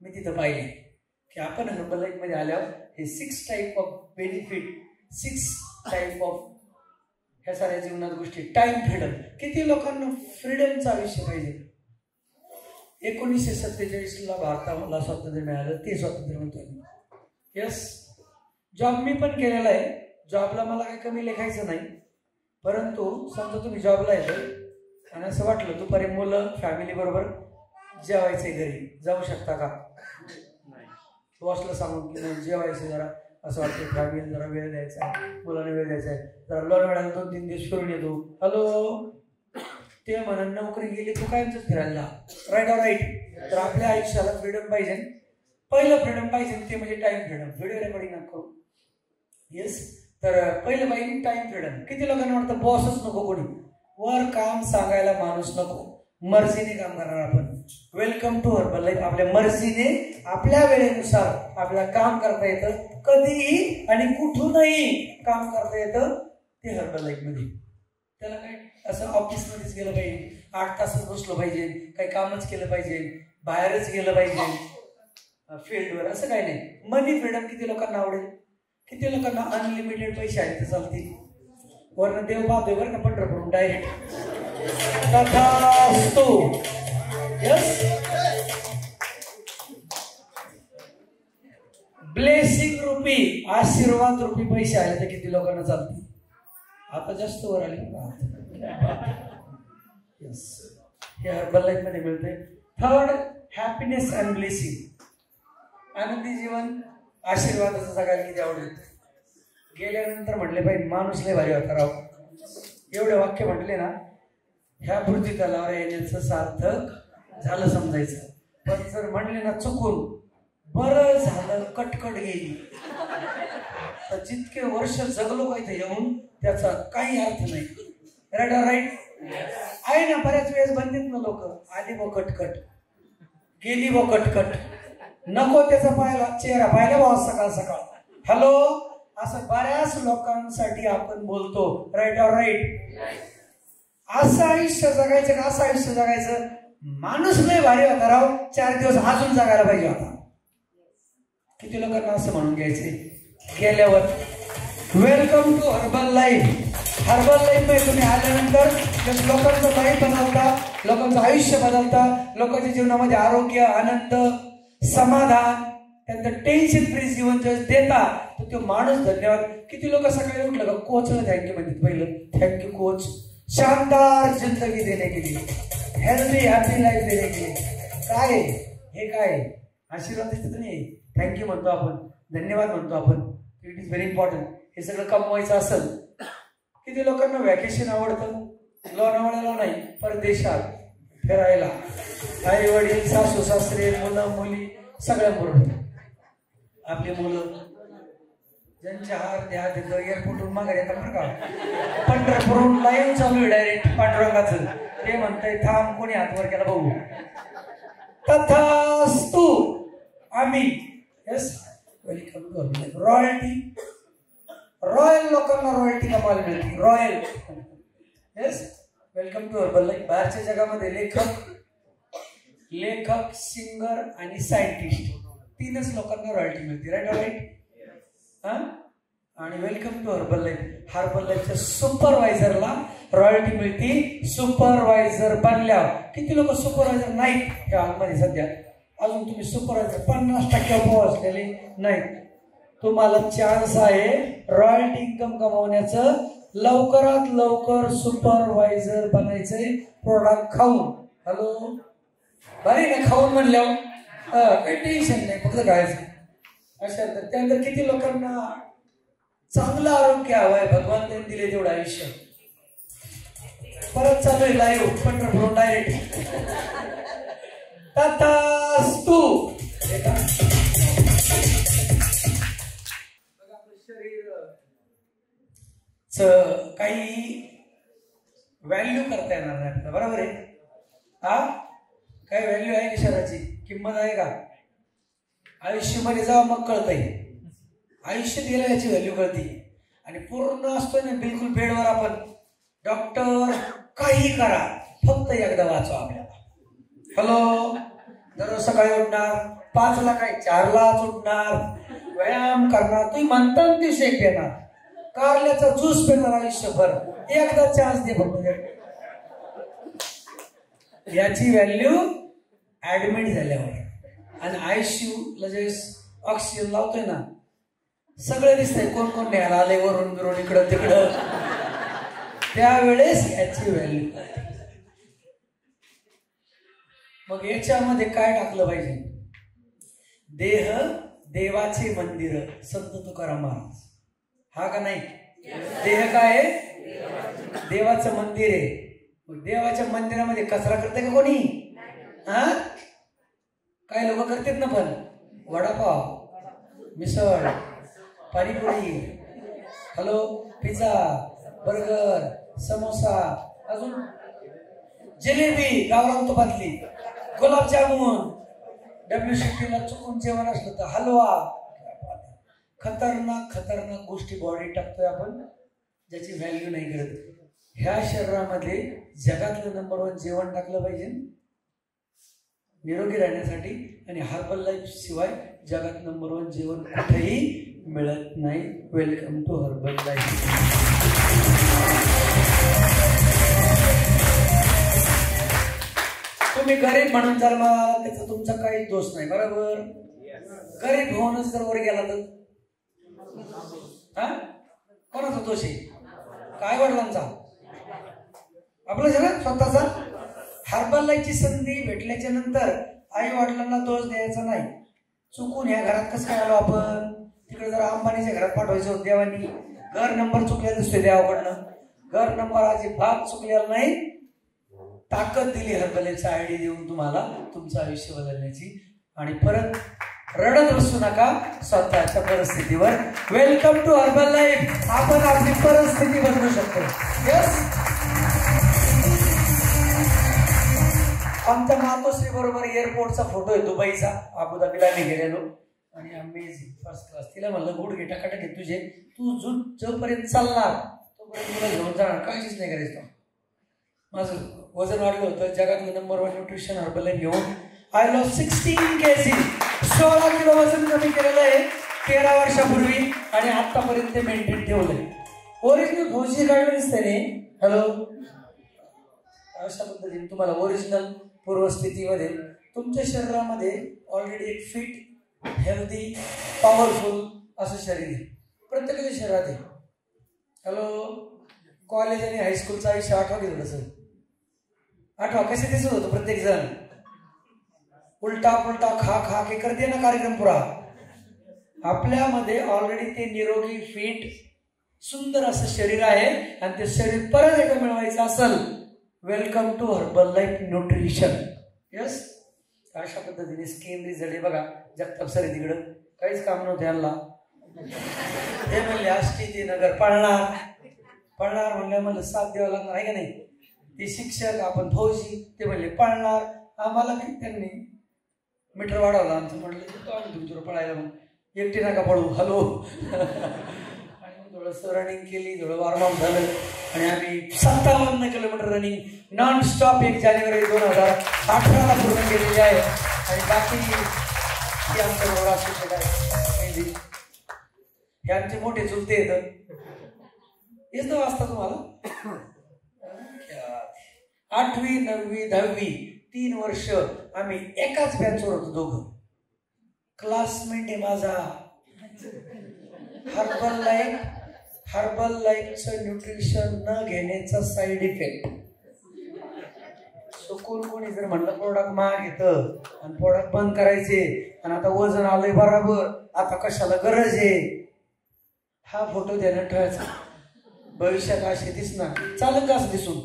मी तिथं पाहिले की आपण हर्बल लाईफ मध्ये आल्यावर हे 6 type of benefit, 6 type of ह्या साऱ्या जीवनात गोष्टी. Time freedom. किती लोकांना फ्रीडमचं आयुष्य पाहिजे? 1947ला भारताला स्वातंत्र्य मिळालं, ते स्वातंत्र्य म्हणतो मी. यस, जॉब मी पण केलेला आहे. जॉबला मला काही कमी लेखायचं नाही. परंतु समजा तुम्ही जॉबला येतो आणि असं वाटलं दुपारी मुलं फॅमिली बरोबर जेवायचे घरी, जाऊ शकता का? बॉसला सांगून की नाही जेवायचं, जरा असं वाटतं फॅमिली जरा वेळ द्यायचा आहे, मुलांना वेळ द्यायचा आहे, जरा लोन वेळाला 2-3 दिवस फिरून येतो. हॅलो, ते म्हणून नोकरी गेली तू कायमच फिरायला. Right or right? तर आपल्या आयुष्याला फ्रीडम पाहिजे. पहिलं फ्रीडम पाहिजे ते म्हणजे टाइम फ्रीडम. व्हिडिओ रेकॉर्डिंग नको. येस, तर पहिलं पाहिजे टाइम फ्रीडम. किती लोकांना वाटतं बॉसच नको, कोणी वर काम सांगायला माणूस नको, मर्जीने काम करणार आपण. Welcome to herbal life. आपल्या मर्जीने आपल्या वेळेनुसार आपल्याला काम करता येतं, कधीही आणि कुठूनही काम करता येतं. ते हर्बल लाईफ मध्ये. त्याला काय असं ऑफिसमध्येच गेलं पाहिजे, 8 तासच बसलो पाहिजे, काही कामच केलं पाहिजे, बाहेरच गेलं पाहिजे फील्डवर, असं काही नाही. मनी फ्रीडम किती लोकांना आवडेल? किती लोकांना अनलिमिटेड पैसे आहेत ते चालतील? वर्ण देव पाहतोय बरं का Pandharpur direct. Yes, blessing RuPay, आशीर्वाद रुपी पैसे आले तर किती लोकांना चालतील? आता जास्त वर आले. यस, हे हर्बल लाईफ मध्ये मिळते. Third, happiness and blessing. आनंदी जीवन, आशीर्वादाचं सगळ्याला किती आवडेल. गेल्यानंतर म्हटले पाहिजे माणूस लय भारी होता राव. एवढे वाक्य म्हटले ना, ह्या पृथ्वी तलावर येण्याचं सार्थक झालं समजायचं. पण जर म्हणले ना चुकून बरं झालं कटकट गेली, तर जितके वर्ष जगलो का इथे येऊन त्याचा काही अर्थ नाही. राईट राईट आहे ना. बऱ्याच वेळेस बनलेत ना लोक, आली व कटकट गेली व कटकट, नको त्याचा पाहिला चेहरा पाहिला बा सकाळ सकाळ हॅलो, असं बऱ्याच लोकांसाठी आपण बोलतो. Right or right. असं आयुष्य जगायचं का असं आयुष्य जगायचं. माणूस लय भारी होता राव, 4 दिवस अजून जगायला पाहिजे होता. किती लोकांना असं म्हणून घ्यायचे गेल्यावर. Welcome to herbal life. Herbal life मध्ये तुम्ही आल्यानंतर लोकांचं लाईफ बदलता, लोकांचं आयुष्य बदलता, लोकांच्या जीवनामध्ये आरोग्य, आनंद, समाधान, त्यांचं टेन्शन फ्री जीवन जर देता तर तो माणूस धन्यवाद. किती लोक सकाळी उठलं का कोचला थँक्यू म्हणतात. पहिलं थँक्यू कोच, शानदार जिंदगी देने के लिए, हेल्दी हॅपी लाईफ देने के लिए. काय हे काय आशीर्वाद दिसत नाही. थँक्यू म्हणतो आपण, धन्यवाद म्हणतो आपण. It is very important. हे सगळं कमवायचं असेल. किती लोकांना व्हॅकेशन आवडतं, लोणावळ्याला नाही परदेशात फिरायला, आई वडील, सासू सासरे, मुलं मुली सगळ्यांबरोबर. आपली मुलं ज्यांचे हार द्या तिथं एअरपोर्टवरून माघारी येतात बरं का, पंढरपूरहून लाईव्ह चालू आहे डायरेक्ट पांडुरंगाचं. ते म्हणतंय थांब कोणी हातवर केला बघू. तथास्तु. आम्ही yes welcome to royalty. Royal लोकांना रॉयल्टी कमाल मिळते. Royal yes welcome to herbal life. बाहेरच्या जगामध्ये लेखक, सिंगर आणि सायंटिस्ट 3च लोकांना रॉयल्टी मिळते. Right right. आणि वेलकम टू हर्बल लाईफ. हर्बल लाईफच्या सुपरवायझरला रॉयल्टी मिळते. सुपरवायझर बनल्यावर किती लोक सुपरवायझर नाहीत या मध्ये सध्या. अजून तुम्ही सुपरवायझर 50% पोहोचलेले नाहीत. तुम्हाला चान्स आहे रॉयल्टी इन्कम कमवण्याचं. लवकरात लवकर सुपरवायझर बनायचंय प्रोडक्ट खाऊन. हॅलो बरे ना खाऊन म्हणल्यावर काही टेन्शन नाही, फक्त खायचं. अशा तर त्यानंतर किती लोकांना चांगलं आरोग्य हवंय, भगवान त्यांनी दिले तेवढं आयुष्य. परत चालू आहे लाईव्ह पंढरपूर डायरेक्ट. तथास्तु. काही व्हॅल्यू करता येणार नाही आपल्याला. बरोबर आहे. काय व्हॅल्यू आहे की शरीराची किंमत आहे का? आयुष्यामध्ये जावं मग कळतंय. आयुष्य गेलं याची व्हॅल्यू कळते. आणि पूर्ण असतोय ना बिलकुल बेडवर आपण, डॉक्टर काही करा फक्त एकदा वाचवा आपल्याला. हॅलो दररोज सकाळी उठणार 5ला काय 4लाच उठणार, व्यायाम करणार, तुम्ही म्हणता ते शेक घेणार, कारल्याचा ज्यूस पिणार आयुष्यभर. एकदा चान्स दे फक्त. याची व्हॅल्यू ऍडमिट झाल्यावर. आणि आयसीयूला जे ऑक्सिजन लावतोय ना सगळं दिसतंय कोण कोण न्यायला आले वरून बिरून इकडं तिकडं, त्यावेळेस याची व्हॅल्यू. मग याच्यामध्ये काय टाकलं पाहिजे? देह देवाचे मंदिर. संत तुकाराम महाराज. हा का नाही? देह काय आहे? देवाचं मंदिर आहे. देवाच्या मंदिरामध्ये कचरा करते का कोणी? काही लोक करतात ना, पण vada pav, misal, pani puri, hello pizza, burger, samosa, अजून जिलेबी गावरान तुपातली, गुलाबजामुन, WCPला चुकून जेवण असलं तर हलवा. खतरनाक खतरनाक गोष्टी बॉडी टाकतोय आपण ज्याची व्हॅल्यू नाही करत. ह्या शरीरामध्ये जगातलं नंबर 1 जेवण टाकलं पाहिजे निरोगी राहण्यासाठी. आणि हर्बल लाईफ शिवाय जगात नंबर 1 जेवण कुठेही मिळत नाही. Welcome to herbal life. तुम्ही गरीब म्हणून जन्माला आला त्याचा तुमचा काही दोष नाही. बरोबर. गरीब होऊनच जर वर गेला तर कोणाचा दोष आहे? काय वडिलांचा? आपलं सगळं स्वतःचा. हर्बल लाईफची संधी भेटल्याच्या नंतर आई वडिलांना दोष द्यायचा नाही. चुकून ह्या घरात कसं काय आलो आपण? तिकडे जरा अंबानीच्या घरात पाठवायचं होतं देवानी. घर नंबर चुकलेला दिसतोय देवाकडनं. घर नंबर अजिबात चुकलेला नाही. ताकद दिली हर्बलाईफचा आयडिया देऊन तुम्हाला तुमचं आयुष्य बदलण्याची. आणि परत रडत बसू नका स्वतःच्या परिस्थितीवर. Welcome to Herbalife. आपण आपली परिस्थिती बदलू शकतो. यस. आमच्या मातोश्री बरोबर एअरपोर्टचा फोटो आहे दुबईचा. अबुधाबीला मी गेलेलो आणि अमेझिंग फर्स्ट क्लास. तिला म्हणलं गुडघे टाकाटाक घे तुझे, तू जोपर्यंत चालणार तोपर्यंत तुला घेऊन जाणार, काळजीच नाही करायचं. माझं वजन वाढलं होतं. जगातलं नंबर 1 न्यूट्रिशन हर्बलाईफ घेऊन आय लॉस 16 kg. 16 किलो वजन कमी केलेलं आहे 13 वर्षापूर्वी आणि आतापर्यंत ते मेंटेन ठेवलंय. ओरिजिनल भोजी गाडी दिसते रे. हॅलो. अशा पद्धतीने तुम्हाला ओरिजिनल पूर्वस्थितीमध्ये तुमच्या शरीरामध्ये ऑलरेडी एक फिट, हेल्दी, पॉवरफुल असं शरीर आहे प्रत्येकाच्या शरीरात आहे. हॅलो. कॉलेज आणि हायस्कूलचं आयुष्य आठवा घेतलं सर. आठवा कसे दिसत होतं प्रत्येक जण. उलटा पुलटा खा खा के करते ना कार्यक्रम पुरा. आपल्यामध्ये ऑलरेडी ते निरोगी, फिट, सुंदर असं शरीर आहे आणि ते शरीर परत एकदा मिळवायचं असेल, वेलकम टू हर्बलाईफ न्यूट्रिशन. यस. अशा पद्धतीने स्किन रिझल्ट बघा. जगताप सर तिकडं काहीच काम नव्हतं यांना. ते म्हणले आष्टी ते नगर पळणार म्हणलं. म्हणलं साथ द्यावं लागणार आहे का नाही. ते शिक्षक, आपण फौजी, ते म्हणले पळणार. आम्हाला काही त्यांनी मीटर वाढवलं आमचं. म्हटलं तो आम्ही तुमच्यावर पळायला मग एकटी नका पळू. हॅलो. आणि मग थोडंसं रनिंग केली, थोडं वॉर्मअप झालं आणि आम्ही 57 किलोमीटर रनिंग नॉन स्टॉप 1 जानेवारी 2018ला पूर्ण केलेली आहे. आणि बाकी हे आमचं रोड शिक्षक आहे. हे आमचे मोठे चुलते येतं. हेच तर वाचता तुम्हाला. 8वी 9वी 10वी 3 वर्ष आम्ही एकाच बॅचवर होतो दोघं. क्लासमेट आहे माझा. हर्बलाईफचं न्यूट्रिशन न घेण्याचा साईड इफेक्ट. चुकून कोणी जर म्हणलं प्रोडक्ट महाग येतं आणि प्रोडक्ट बंद करायचे आणि आता वजन आलंय बरोबर, आता कशाला गरज आहे, हा फोटो ध्यानात ठेवायचा. भविष्यात असे दिसणार. चालेल का असं दिसून?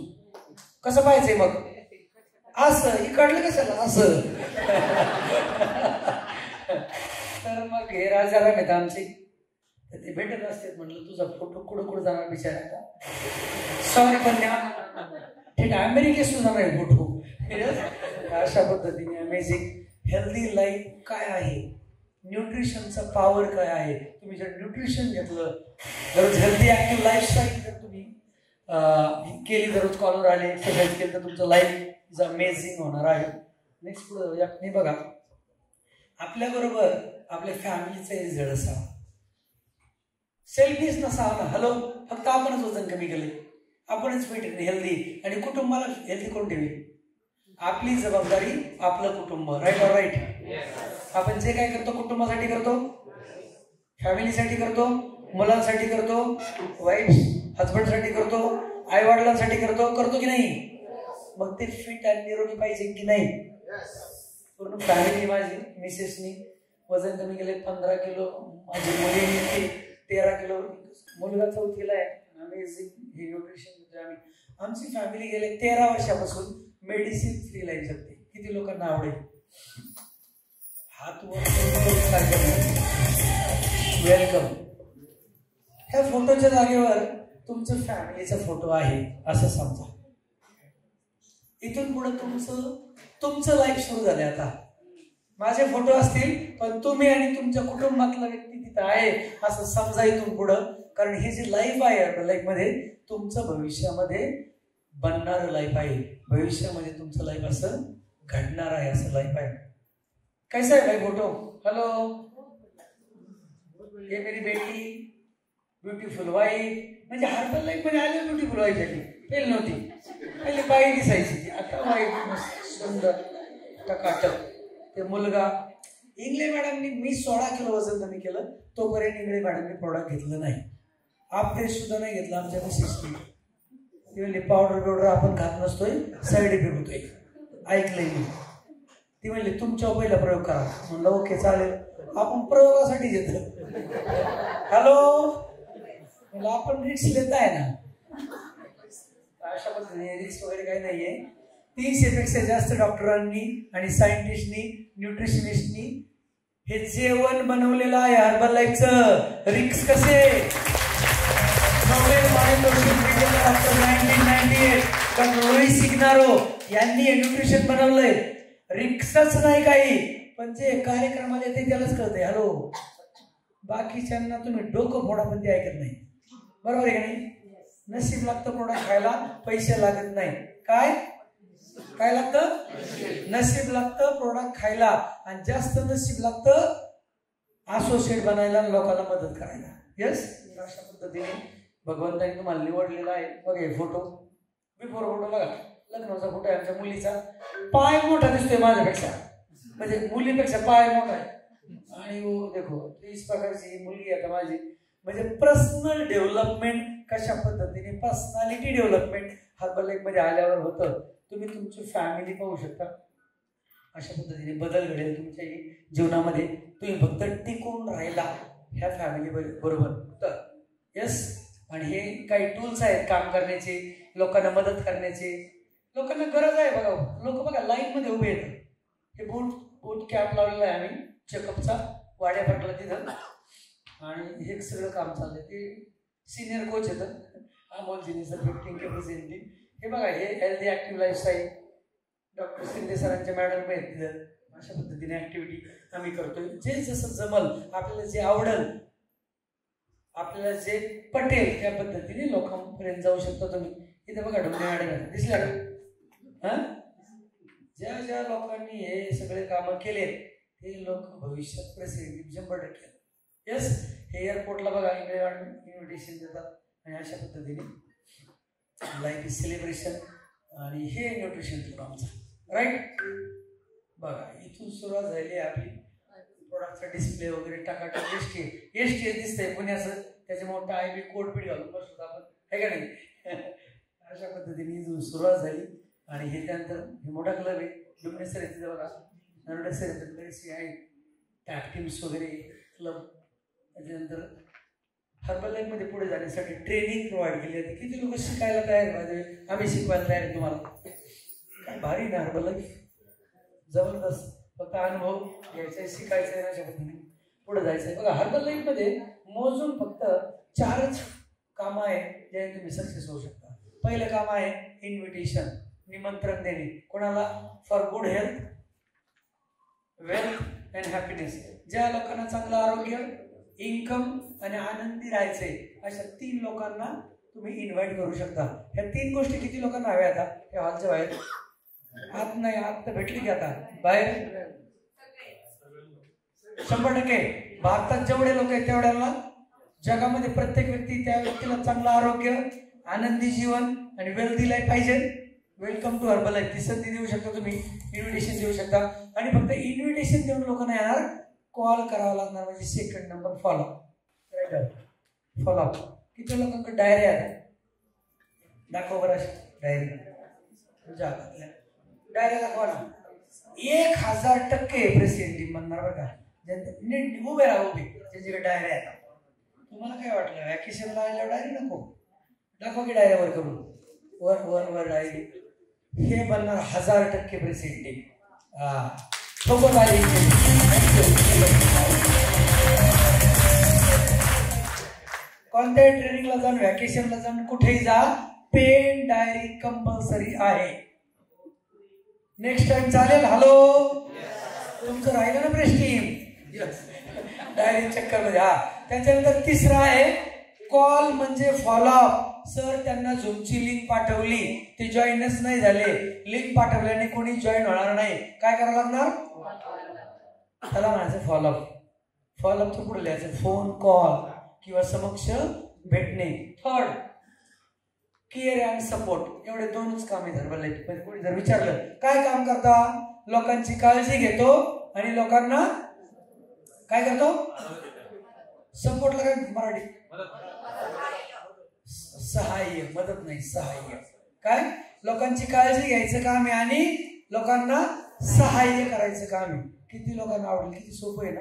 कसं पाहिजे मग? असं इकडलं कशाला असं. तर मग हे राजाराम आहेत आमचे, ते भेटत असते. म्हणलं तुझा फोटो कुठं जाणार बिचारा. सॉरी पण ठीक आहे, अमेरिकेत सुद्धा नाही फोटो. अशा पद्धतीने अमेझिंग हेल्दी लाईफ काय आहे, न्यूट्रिशनचा पॉवर काय आहे. तुम्ही जर न्यूट्रिशन घेतलं, दररोज हेल्दी ऍक्टिव्ह लाईफस्टाईल जर तुम्ही केली, दररोज कॉलर आले, एक्सरसाइज केली, तर तुमचं लाईफ इज अमेझिंग होणार आहे. नेक्स्ट पुढे बघा. आपल्याबरोबर आपल्या फॅमिलीचा रिझल्ट असावा. सेल्फिश नसावा ना. हॅलो. फक्त आपणच वजन कमी केले, आपणच फिट हेल्दी आणि कुटुंबाला हेल्दी कोण ठेवेल. आपली जबाबदारी आपलं कुटुंब. Right or right. आपण जे काय करतो कुटुंबासाठी करतो, फॅमिलीसाठी करतो, मुलांसाठी करतो, वाईफ हजबंडसाठी करतो, आई वडिलांसाठी करतो की नाही. मग ते फिट आणि निरोगी पाहिजे की नाही. पूर्ण फॅमिली माझी मिसेसनी वजन कमी केले 15 किलो. माझी मुलीने 13 किलो. मुलगा 4थीला आहे. अमेझिंग हे न्यूट्रिशन आम्ही आमची फॅमिली गेले 13 वर्षापासून मेडिसिन फ्री लाईफ जगते. किती लोकांना आवडेल. हात वेलकम. ह्या फोटोच्या जागेवर तुमचं फॅमिलीचा फोटो आहे असं समजा. इथून पुढे तुमचं लाईफ सुरू झालंय. आता माझे फोटो असतील पण तुम्ही आणि तुमच्या कुटुंबातला व्यक्ती तिथं आहे असं समजा इथून पुढं. कारण ही जी लाईफ आहे लाईफ मध्ये तुमचं भविष्यामध्ये बनणार लाईफ आहे. भविष्यामध्ये तुमचं लाईफ असं घडणार आहे, असं लाईफ आहे. कैसा है भाई फोटो. हेलो. ये मेरी बेटी ब्युटिफुल वाईफ. म्हणजे हर्बल लाईफ मध्ये आले ब्युटिफुल वाईफ झाली. पहिली नव्हती. पहिले बाई दिसायची, आता वाईफ सुंदर टकाटक. ते मुलगा. इंगळे मॅडमनी मी 16 किलो वजन कमी केलं, तोपर्यंत इंगळे मॅडमनी प्रोडक्ट घेतलं नाही. आप सुद्धा नाही घेतला आमच्या मिसेसनी. ती म्हणली पावडर आपण खात नसतोय, साईड इफेक्ट होतोय. ऐकलंय मी. ती म्हणली तुमच्यावर पहिला प्रयोग करा. म्हणलं ओके चालेल. आपण प्रयोगासाठी घेतलं. हॅलो, मला आपण रिक्स लेत आहे ना, अशा पद्धतीने रिक्स वगैरे काही नाहीये. 300 पेक्षा जास्त डॉक्टरांनी आणि सायंटिस्टनी, न्यूट्रिशनिस्टनी हे जेवण बनवलेलं आहे हर्बल लाईफचं. रिक्स कसे? नोबेल पारितोषिक विजेते डॉक्टर 1998 डॉक्टर रोई सिग्नारो यांनी हे न्यूट्रिशन बनवलंय. रिक्सच नाही काही, पण जे कार्यक्रमात येते त्यालाच कळतंय. हॅलो, बाकीच्यांना तुम्ही डोकं फोडा पण ते ऐकत नाही. बरोबर आहे का नाही? नशीब लागतं प्रोडक्ट खायला, पैसे लागत नाही. काय काय लागतं? नशीब लागतं प्रोडक्ट खायला, आणि जास्त नशीब लागतं असोसिएट बनायला, लोकांना मदत करायला. यस, अशा पद्धतीने भगवंतांनी तुम्हाला निवडलेला आहे. बघा फोटो, बिफोर फोटो बघा, लग्नाचा फोटो आहे आमच्या मुलीचा. पाय मोठा दिसतोय माझ्यापेक्षा, म्हणजे मुलीपेक्षा पाय मोठा आहे. आणि देखो 30 प्रकारची मुलगी आता माझी. म्हणजे पर्सनल डेव्हलपमेंट कशा पद्धतीने, पर्सनॅलिटी डेव्हलपमेंट हर्बल लाईफ मध्ये आल्यावर होतं. तुम्ही तुमची फॅमिली पाहू शकता, अशा पद्धतीने बदल घडेल तुमच्या जीवनामध्ये. तुम्ही फक्त टिकून राहिला ह्या फॅमिली बरोबर तर. यस, आणि हे काही टूल्स आहेत काम करण्याचे, लोकांना मदत करण्याचे. लोकांना गरज आहे बघा. लोक बघा लाईन मध्ये उभे येतात. हे बूट कॅप लावलेला आहे आम्ही चेकअपचा वाड्या फाटला तिथं, आणि हे सगळं काम चाललंय. ते सिनियर कोच येतं अमोलजीनी सर, 15 रिप्रेझेंटेटिव्ह. हे बघा, हे healthy active lifestyle doctor Shinde सरांच्या मॅडम आहेत तिथं. अशा पद्धतीने ॲक्टिव्हिटी आम्ही करतोय. जे जसं जमल, आपल्याला जे आवडल, आपल्याला जे पटेल त्या पद्धतीने लोकांपर्यंत जाऊ शकतो तुम्ही. इथे बघा ढोणे मॅडम दिसल्या का? ज्या ज्या लोकांनी हे सगळे कामं केले ते लोक भविष्यात प्रेसिडेंट 100%. यस, हे एअरपोर्टला बघा इन्व्हिटेशन देतात, आणि अशा पद्धतीने लाईफ इज सेलिब्रेशन. आणि हे न्यूट्रिशन टूर आमचं, राईट. बघा, इथून सुरुवात झाली आपली. प्रोडक्टचा डिस्प्ले वगैरे टाकाटाक. एस टी दिसतंय पुण्याचं, त्याचे मोठा IB कोड बीड घालून बसतो आपण, आहे का नाही? अशा पद्धतीने इथून सुरुवात झाली. आणि हे त्यानंतर हे मोठा क्लब आहे, डुमनेसर येते बघा, नरडेसर येतात, बरेचसे आहेत टॅप टीम्स वगैरे क्लब. त्याच्यानंतर हर्बल लाईफमध्ये पुढे जाण्यासाठी ट्रेनिंग प्रोव्हाइड केली जाते. किती लोक शिकायला तयार पाहिजे, आम्ही शिकवायला तयार आहे तुम्हाला. काय भारी ना हर्बल लाईफ, जबरदस्त. फक्त अनुभव घ्यायचा आहे, शिकायचं आहे, अशा पद्धतीने पुढे जायचं आहे. बघा, हर्बल लाईफमध्ये मोजून फक्त 4च कामं आहेत ज्याने तुम्ही सक्सेस होऊ शकता. पहिलं काम आहे इन्व्हिटेशन, निमंत्रण देणे कोणाला, for good health, wealth and happiness. ज्या लोकांना चांगलं आरोग्य, इन्कम आणि आनंदी राहायचंय, अशा 3 लोकांना तुम्ही इन्व्हाइट करू शकता. ह्या 3 गोष्टी किती लोकांना हव्या आता? या हॉलच्या बाहेर आत नाही, आत तर भेटली की आता बाहेर 100%. भारतात जेवढे लोक आहेत तेवढ्याला जगामध्ये प्रत्येक व्यक्ती, त्या व्यक्तीला चांगलं आरोग्य, आनंदी जीवन आणि वेल्दी लाईफ पाहिजे. Welcome to herbal life. ती संधी देऊ शकता तुम्ही, इन्व्हिटेशन देऊ शकता. आणि फक्त इन्व्हिटेशन देऊन लोकांना येणार, कॉल करावा लागणार. म्हणजे सेकंड नंबर फॉलोअप. किती लोकांकडे डायरी आहे? दाखव बरं डायरी, तुझ्या हातातल्या डायरी दाखवा ना. 1000% प्रेसिडेंट म्हणणार बरं का. नीट उभे राहा, उभे ज्यांच्याकडे डायरी आहे. तुम्हाला काय वाटलं व्हॅकेशनला आल्यावर डायरी नको? दाखवा की डायरी वर करून, वर डायरी. हे बनणार 1000% प्रेसिडेंट. सोबत आली. कोणत्याही ट्रेनिंगला जाऊन, व्हॅकेशनला जाऊन, कुठेही जा, पेन डायरी कंपल्सरी आहे. नेक्स्ट टाइम चालेल? हॅलो, तुमचं राहिलं ना प्रेस्टीम डायरी चक्कर मध्ये. त्याच्यानंतर तिसरा आहे कॉल, म्हणजे फॉलोअप. सर त्यांना झूमची लिंक पाठवली, ते जॉईनच नाही झाले. लिंक पाठवल्याने कोणी जॉईन होणार नाही. काय करावं लागणार? त्याला म्हणायचं फॉलोअप. फॉलोअपचं पुढे लिहायचं फोन कॉल किंवा समक्ष भेटणे. Third care and support. एवढे 2च काम आहेत हर्बल लाईफ मध्ये. कोणी जर विचारलं काय काम करता, लोकांची काळजी घेतो आणि लोकांना काय करतो? सपोर्टला काय मराठी? सहाय्य. मदत नाही, सहाय्य. काय? लोकांची काळजी घ्यायचं काम आहे आणि लोकांना सहाय्य करायचं काम आहे. किती लोकांना आवडेल? किती सोपं आहे ना.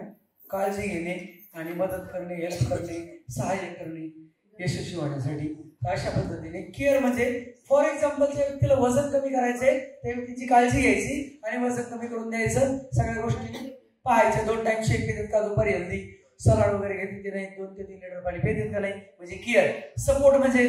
काळजी घेणे, आणि मदत करणे, हेल्प करणे, सहाय्य करणे यशस्वी होण्यासाठी. अशा पद्धतीने केअर म्हणजे फॉर एक्झाम्पल ज्या व्यक्तीला वजन कमी करायचंय त्या व्यक्तीची काळजी घ्यायची आणि वजन कमी करून द्यायचं. सगळ्या गोष्टी पाहायच्या. 2 टाइम शेक पितात का, दुपारी हेल्दी सलाड वगैरे घेते की नाही, 2 ते 3 लिटर पाणी पितात का नाही, म्हणजे केअर. सपोर्ट म्हणजे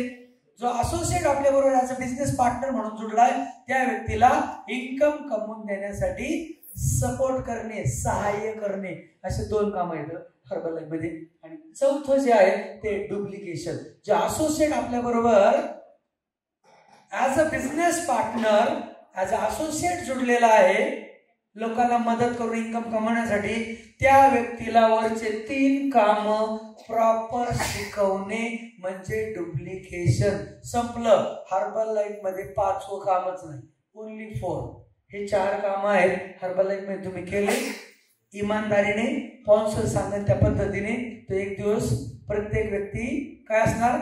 जो असोसिएट आपल्या बरोबर ॲज अ बिझनेस पार्टनर म्हणून जुडलाय त्या व्यक्तीला इन्कम कमवून देण्यासाठी सपोर्ट करणे, सहाय्य करणे, असे 2 कामं आहेत हर्बल लाईफ मध्ये. आणि चौथं जे आहे ते डुप्लिकेशन. जे असोसिएट आपल्या बरोबर as a business partner, as a associate जुडलेला आहे लोकांना मदत करून इन्कम कमवण्यासाठी, त्या व्यक्तीला वरचे 3 काम प्रॉपर शिकवणे म्हणजे डुप्लिकेशन. संपलं. हर्बल लाईफ मध्ये 5वं कामच नाही, ओनली 4. हे 4 काम आहेत हर्बल लाईफ मध्ये. तुम्ही केले इमानदारीने, स्पॉन्सर सांगेल त्या पद्धतीने, तो एक दिवस प्रत्येक व्यक्ती काय असणार,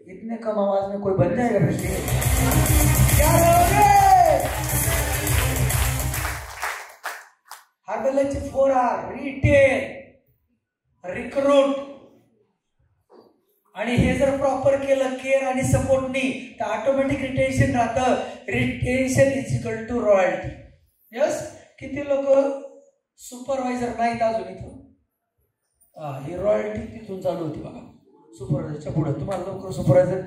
इतने कम आवाज में कोई बन जाएगा प्रश्न. हर्बल लाईफचे 4 आर रिटेल, रिक्रूट, आणि हे जर प्रॉपर केलं केअर आणि सपोर्टनी तर ऑटोमॅटिक रिटेन्शन राहतं. Retention is equal to royalty. Yes. किती लोक सुपरवायझर नाहीत अजून इथं? ही रॉयल्टी तिथून चालू होती बघा, सुपरवायझरच्या पुढे. तुम्हाला लवकर सुपरवायझर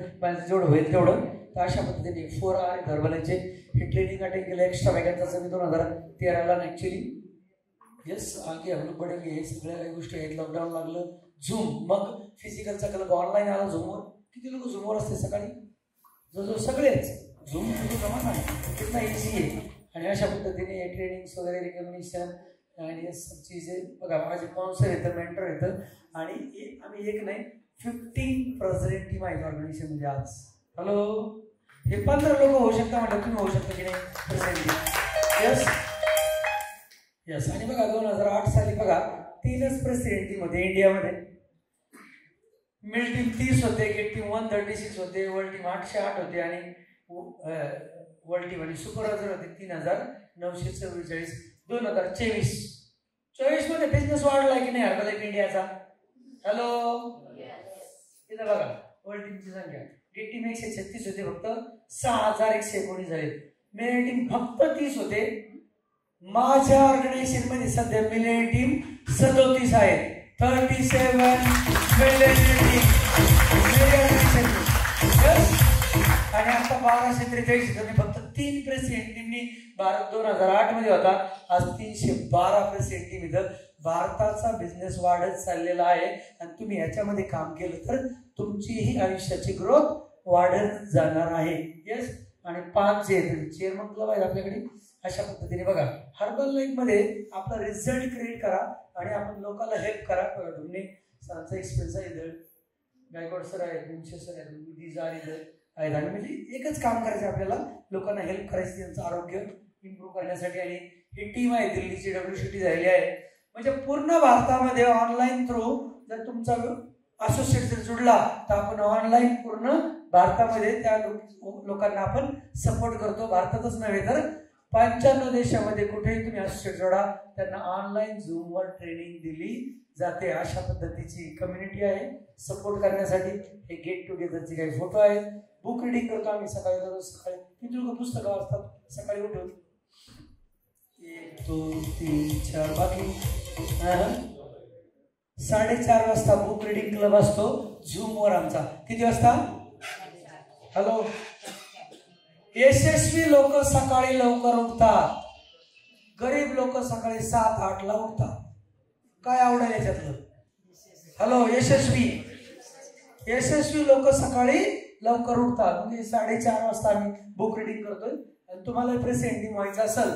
जेवढं होईल तेवढं. तर अशा पद्धतीने 4 आर हर्बलाचे हे ट्रेनिंग अटेंड केलं एक्स्ट्रा वॅगनचं मी 2013ला ऍक्च्युली. यस. आगे हम लोग बढ़ेंगे. हे सगळ्या काही गोष्टी आहेत. लॉकडाऊन लागलं, झूम, मग फिजिकलचा क्लब ऑनलाईन आला झूमवर. किती लोक झूमवर असते सकाळी? जो सगळेच झूम जमा नाही, कितना इझी आहे. आणि अशा पद्धतीने ट्रेनिंग्स वगैरे, रिकग्निशन आणि चीजे बघा. माझे स्पॉन्सर येतं, मेंटर येतं, आणि आम्ही एक नाही 15 प्रेसिडेंट टीम आहेत ऑर्गनायझेशन मध्ये आज. हॅलो, हे 15 लोक होऊ शकता म्हटलं, तुम्ही होऊ शकता की नाही प्रेसिडेंट? यस. यस. आणि बघा 2008 साली बघा 3च प्रेसिडेंट टीम होते इंडियामध्ये. मिड टीम 30 होते, गेट टीम 136 होते, वर्ल्ड टीम 808 होते, आणि वर्ल्ड टीम आणि सुपरवायझर होते 3944. 2024 मध्ये बिझनेस वाढला की नाही हर्बल लाईफ इंडियाचा? हॅलो. इथं बघा वर्ल्ड टीमची संख्या. गेट टीम 136 होते, फक्त 6119 झाले. मिलेनियम टीम फक्त 30 होते. माझ्या ऑर्गनायझेशन मध्ये सध्या मिलेनियम टीम 37 आहे. 37 मिलेनियम टीम. आणि आता 1243 होते. फक्त 3 प्रेसिडेंट टीमनी. भारत 2008 मध्ये होता, आज 312 प्रेसिडेंट टीम. इथं भारताचा बिझनेस वाढत चाललेला आहे. आणि तुम्ही याच्यामध्ये काम केलं तर तुमचीही आयुष्याची ग्रोथ वाढत जाणार आहे. येस. आणि 5 जे चेअरमन क्लब आहेत आपल्याकडे. अशा पद्धतीने बघा हर्बल लाईफ मध्ये आपला रिझल्ट क्रिएट करा आणि आपण लोकांना हेल्प करा. तुम्ही सरांचा एक्सपिरियन्स आहे, इथं गायकवाड सर आहेत, मुंशे सर आहेत, दिजार इथं आहेत. आणि म्हणजे एकच काम करायचं आपल्याला, लोकांना हेल्प करायची, त्यांचं आरोग्य इम्प्रूव्ह करण्यासाठी. आणि ही टीम आहे दिल्लीची, WCT झालेली आहे. म्हणजे पूर्ण भारतामध्ये ऑनलाईन थ्रू जर तुमचा असोसिएट जर जुडला तर आपण ऑनलाईन पूर्ण भारतामध्ये त्या लोकांना आपण सपोर्ट करतो. भारतातच नव्हे तर 95 देशामध्ये कुठेही तुम्ही असोसिएट जोडा, त्यांना ऑनलाईन झूमवर ट्रेनिंग दिली जाते. अशा पद्धतीची कम्युनिटी आहे सपोर्ट करण्यासाठी. हे गेट टुगेदरचे काही फोटो आहेत. बुक रिडिंग करतो आम्ही सकाळी, दररोज सकाळी. किती लोक पुस्तकं वाचतात सकाळी उठून? 1 2 3 4. बाकी 4:30 वाजता बुक रिडिंग क्लब असतो झूमवर आमचा. किती वाजता? हॅलो. यशस्वी लोक सकाळी लवकर उठतात, गरीब लोक सकाळी 7-8 ला उठतात. काय आवडेल याच्यातलं? हॅलो. यशस्वी लोक सकाळी लवकर उठतात. म्हणजे 4:30 वाजता आम्ही बुक रिडिंग करतोय. आणि तुम्हाला प्रेसिडेंट व्हायचं असेल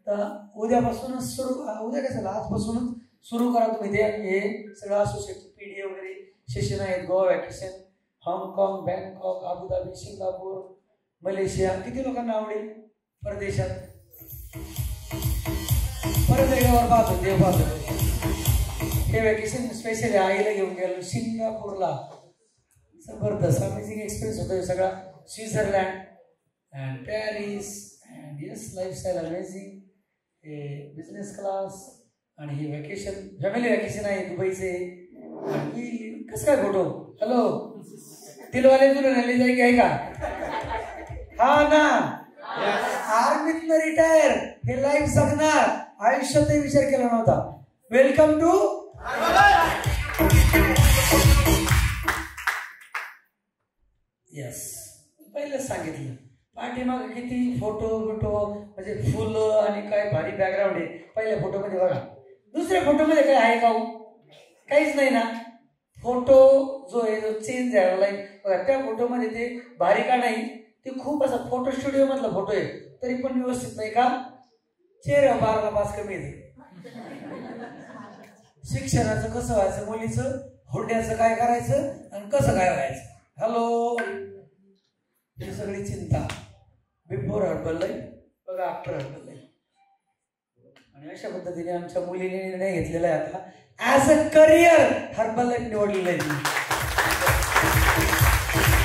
तर उद्यापासूनच सुरू, उद्या कशाला आजपासूनच सुरू करा तुम्ही. ते हे सगळं असोसिएट PD वगैरे सेशन आहेत. गोवा व्हॅकेशन, हाँगकाँग, बँकॉक, अबुधाबी, सिंगापूर, मलेशिया. किती लोकांना आवडेल परदेशात? परत एकदा पाहतो, देव पाहतो. हे व्हॅकेशन स्पेशली आईला घेऊन गेलो सिंगापूरला. जबरदस्त अमेझिंग एक्सपिरियन्स होतो हे सगळा. Switzerland and Paris and yes lifestyle amazing. Business class आणि हे व्हॅकेशन फॅमिली व्हॅकेशन आहे दुबईचे. आणि कसं काय फोटो? हॅलो, दिलवाले दुल्हनिया ले जाएंगे आहे का? हा ना, आर्मीतनं रिटायर, हे लाईफ जगणार, आयुष्यातही विचार केला नव्हता. Welcome to yes. पहिलं सांगितलं पाठीमाग किती फोटो म्हणजे फुलं आणि काय भारी बॅकग्राऊंड आहे पहिल्या फोटोमध्ये बघा. दुसऱ्या फोटोमध्ये काय आहे का? काहीच नाही ना. फोटो जो आहे जो चेंज झालेला आहे बघा, त्या फोटोमध्ये ते भारी का नाही, ते खूप असा फोटो स्टुडिओ मधला फोटो आहे तरी पण व्यवस्थित नाही का? चेहरा 12 पास कमी आहे. शिक्षणाचं कसं व्हायचं, मुलीचं होड्याचं काय करायचं आणि कसं काय व्हायचं. हॅलो, ही सगळी चिंता बिफोर हर्बल लाईफ बघा, आफ्टर हर्बल लाईफ. आणि अशा पद्धतीने आमच्या मुलीने निर्णय घेतलेला आहे आता as a career Herbalife निवडलेलं आहे.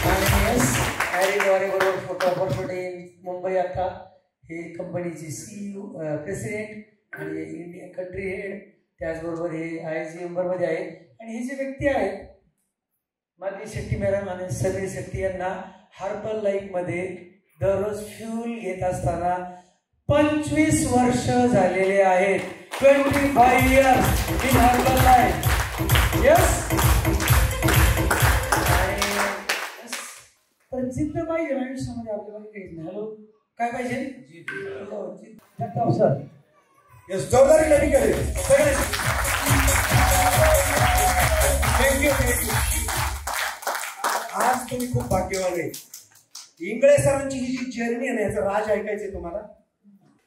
आणि ॲरीद्वारे बरोबर फोटो ऑपॉर्च्युनिटी मुंबई आता हे कंपनीची CEO प्रेसिडेंट आणि इंडियन कंट्री हेड, त्याचबरोबर हे IIG मेंबरमध्ये आहे. आणि हे जे व्यक्ती आहेत माधवी शेट्टी मॅडम आणि समीर शेट्टी यांना हर्बल लाईफमध्ये दररोज फ्यूल घेत असताना 25 वर्ष झालेले आहेत. 25 years in herbal life. Yes. तर जिद्द पाहिजे आयुष्यामध्ये आपल्याला काहीच नाही. हॅलो, काय पाहिजे? जिद्द. सर यस, जोरदारी लेडी करे सगळे. थँक्यू. आज तुम्ही खूप भाग्यवान आहे. इंगळे सरांची ही जी जर्नी आहे ना, याचं राज ऐकायचंय तुम्हाला?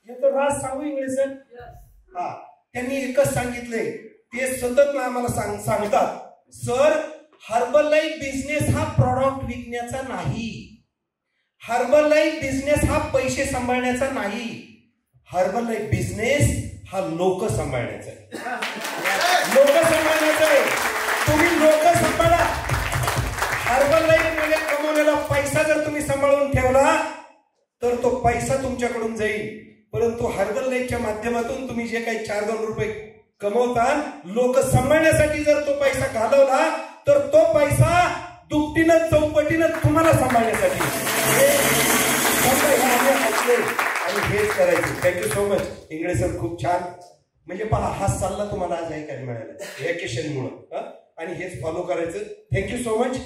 याचं राज सांगू इंगळे सर? हा, त्यांनी एकच सांगितलंय, ते सतत आम्हाला सांगतात, सर हर्बल लाईफ बिझनेस हा प्रॉडक्ट विकण्याचा नाही, हर्बल लाईफ बिझनेस हा पैसे सांभाळण्याचा नाही, हर्बल लाईफ बिझनेस हा लोक सांभाळण्याचा आहे. लोक सांभाळण्याचा आहे. तुम्ही लोक सांभाळा. हर्बल लाईफ मध्ये कमवलेला पैसा जर तुम्ही सांभाळून ठेवला तर तो पैसा तुमच्याकडून जाईल. परंतु हर्बल लाईफच्या माध्यमातून तुम्ही जे काही 4-2 रुपये कमवता, लोक सांभाळण्यासाठी जर तो पैसा घालवला तर तो पैसा दुपटीनं चौपटीनं तुम्हाला सांभाळण्यासाठी आणि हेच करायचं. Thank you so much Ingle sir, खूप छान. म्हणजे पहा, हा सल्ला तुम्हाला आज ऐकायला मिळाला व्हॅकेशन मुळे, आणि हेच फॉलो करायचं. Thank you so much.